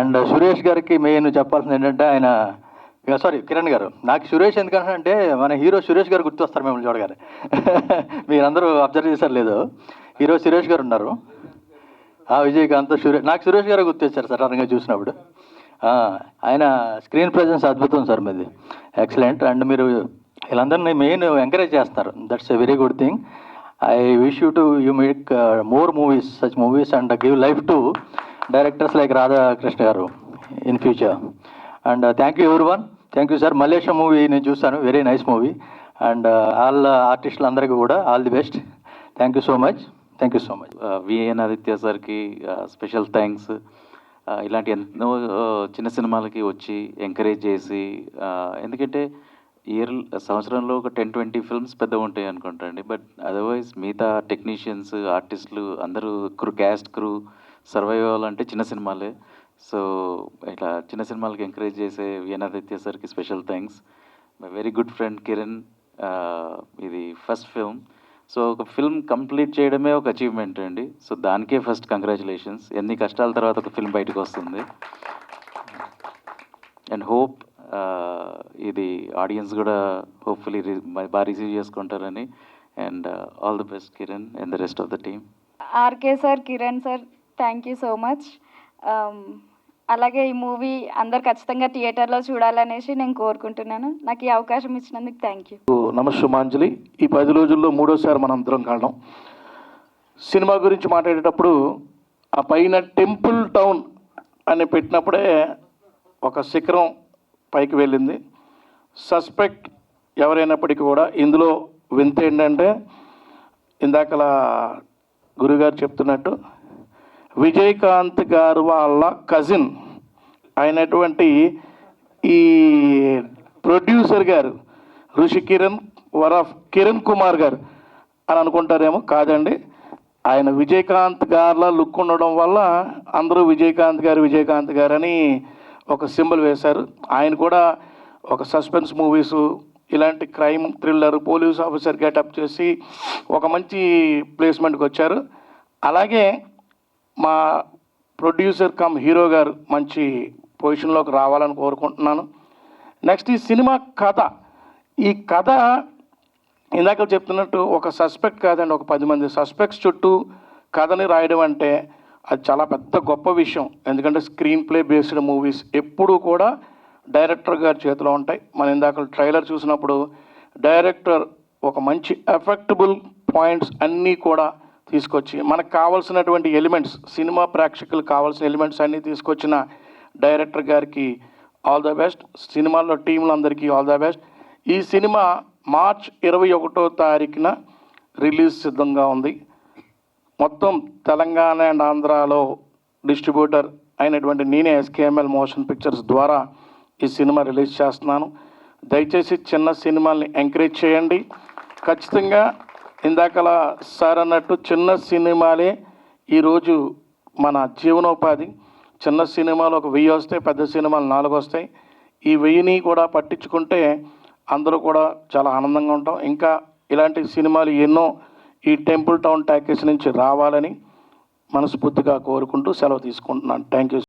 And Suresh గారికి మెయిన్ చెప్పాల్సింది ఏంటంటే, ఆయన సారీ కిరణ్ గారు, నాకు సురేష్ ఎందుకంటే మన హీరో సురేష్ గారు గుర్తొస్తారు మిమ్మల్ని చూడగానే. మీరందరూ అబ్జర్వ్ చేశారు లేదు, హీరో సురేష్ గారు ఉన్నారు. విజయకాంత్ నాకు సురేష్ గారు గుర్తొచ్చారు సార్ సడన్గా చూసినప్పుడు. ఆయన స్క్రీన్ ప్రెజెన్స్ అద్భుతం సార్ మీది, ఎక్సలెంట్. అండ్ మీరు వీళ్ళందరినీ మెయిన్ ఎంకరేజ్ చేస్తారు, that's a very good thing. I wish you to you make more movies, such movies, and give life to directors like Radhakrishna గారు in future. And thank you everyone. Thank you sir. Malaysia movie నేను చూసాను, very nice movie. And all ఆర్టిస్టులందరికీ కూడా all the best. Thank you so much. Thank you so much. VN Aditya సార్కి special thanks. ఇలాంటి ఎన్నో చిన్న సినిమాలకి వచ్చి ఎంకరేజ్ చేసి, ఎందుకంటే సంవత్సరంలో ఒక 10-20 ఫిల్మ్స్ పెద్దగా ఉంటాయి అనుకుంటా అండి. బట్ అదర్వైజ్ మిగతా టెక్నీషియన్స్, ఆర్టిస్టులు అందరూ క్యాస్ట్ క్రూ సర్వైవ్ అవ్వాలంటే చిన్న సినిమాలే. సో ఇట్లా చిన్న సినిమాలకి ఎంకరేజ్ చేసే విఎన్ ఆదిత్య సార్కి special thanks. My very good friend Kiran, ఇది ఫస్ట్ ఫిల్మ్. సో ఒక ఫిల్మ్ కంప్లీట్ చేయడమే ఒక అచీవ్మెంట్ అండి. సో దానికే ఫస్ట్ కంగ్రాచులేషన్స్. ఎన్ని కష్టాల తర్వాత ఒక ఫిల్మ్ బయటకు వస్తుంది. అండ్ హోప్ ఇది ఆడియన్స్ కూడా హోప్ఫుల్లీ బాగా రిసీవ్ చేసుకుంటారని. And all the best Kiran and the rest of the team. RK sir, Kiran sir, thank you so much. అలాగే ఈ మూవీ అందరు ఖచ్చితంగా థియేటర్లో చూడాలనేసి నేను కోరుకుంటున్నాను. నాకు ఈ అవకాశం ఇచ్చినందుకు థ్యాంక్ యూ. నమస్సుమాంజలి. ఈ 10 రోజుల్లో 3వసారి మనం అందరం కలడం. సినిమా గురించి మాట్లాడేటప్పుడు ఆ పైన టెంపుల్ టౌన్ అని పెట్టినప్పుడే ఒక శిఖరం పైకి వెళ్ళింది. సస్పెక్ట్ ఎవరైనప్పటికీ కూడా ఇందులో వింత ఏంటంటే, ఇందాకలా గురుగారు చెప్తున్నట్టు విజయకాంత్ గారు వాళ్ళ కజిన్ అయినటువంటి ఈ ప్రొడ్యూసర్ గారు ఋషి కిరణ్ కిరణ్ కుమార్ గారు అని అనుకుంటారేమో. కాదండి, ఆయన విజయకాంత్ గారిలా లుక్ ఉండడం వల్ల అందరూ విజయకాంత్ గారు అని ఒక సింబల్ వేశారు. ఆయన కూడా ఒక సస్పెన్స్ మూవీసు, ఇలాంటి crime thriller, police officer getup చేసి ఒక మంచి ప్లేస్మెంట్కి వచ్చారు. అలాగే మా ప్రొడ్యూసర్ కమ్ హీరో గారు మంచి పొజిషన్లోకి రావాలని కోరుకుంటున్నాను. నెక్స్ట్ ఈ సినిమా కథ, ఈ కథ ఇందాక చెప్తున్నట్టు ఒక సస్పెక్ట్ కాదండి, ఒక 10 మంది సస్పెక్ట్స్ చుట్టూ కథని రాయడం అంటే అది చాలా పెద్ద గొప్ప విషయం. ఎందుకంటే స్క్రీన్ ప్లే బేస్డ్ మూవీస్ ఎప్పుడూ కూడా డైరెక్టర్ గారి చేతిలో ఉంటాయి. మనం ఇందాక ట్రైలర్ చూసినప్పుడు డైరెక్టర్ ఒక మంచి ఎఫెక్టబుల్ పాయింట్స్ అన్నీ కూడా తీసుకొచ్చి మనకు కావాల్సినటువంటి ఎలిమెంట్స్, సినిమా ప్రేక్షకులకు కావాల్సిన ఎలిమెంట్స్ అన్నీ తీసుకొచ్చిన డైరెక్టర్ గారికి ఆల్ ద బెస్ట్. సినిమాలో టీంలందరికీ ఆల్ ద బెస్ట్. ఈ సినిమా మార్చ్ 21వ తారీఖున రిలీజ్ సిద్ధంగా ఉంది. మొత్తం తెలంగాణ అండ్ ఆంధ్రాలో డిస్ట్రిబ్యూటర్ అయినటువంటి నేనే ఎస్కేఎంఎల్ మోషన్ పిక్చర్స్ ద్వారా ఈ సినిమా రిలీజ్ చేస్తున్నాను. దయచేసి చిన్న సినిమాల్ని ఎంకరేజ్ చేయండి. ఖచ్చితంగా ఇందాకలా సార్ అన్నట్టు చిన్న సినిమాలే ఈరోజు మన జీవనోపాధి. చిన్న సినిమాలు ఒక 1000 వస్తాయి, పెద్ద సినిమాలు 4 వస్తాయి. ఈ 1000ని కూడా పట్టించుకుంటే అందరూ కూడా చాలా ఆనందంగా ఉంటాం. ఇంకా ఇలాంటి సినిమాలు ఎన్నో ఈ టెంపుల్ టౌన్ ప్యాకేజ్ నుంచి రావాలని మనస్ఫూర్తిగా కోరుకుంటూ సెలవు తీసుకుంటున్నాను. Thank you.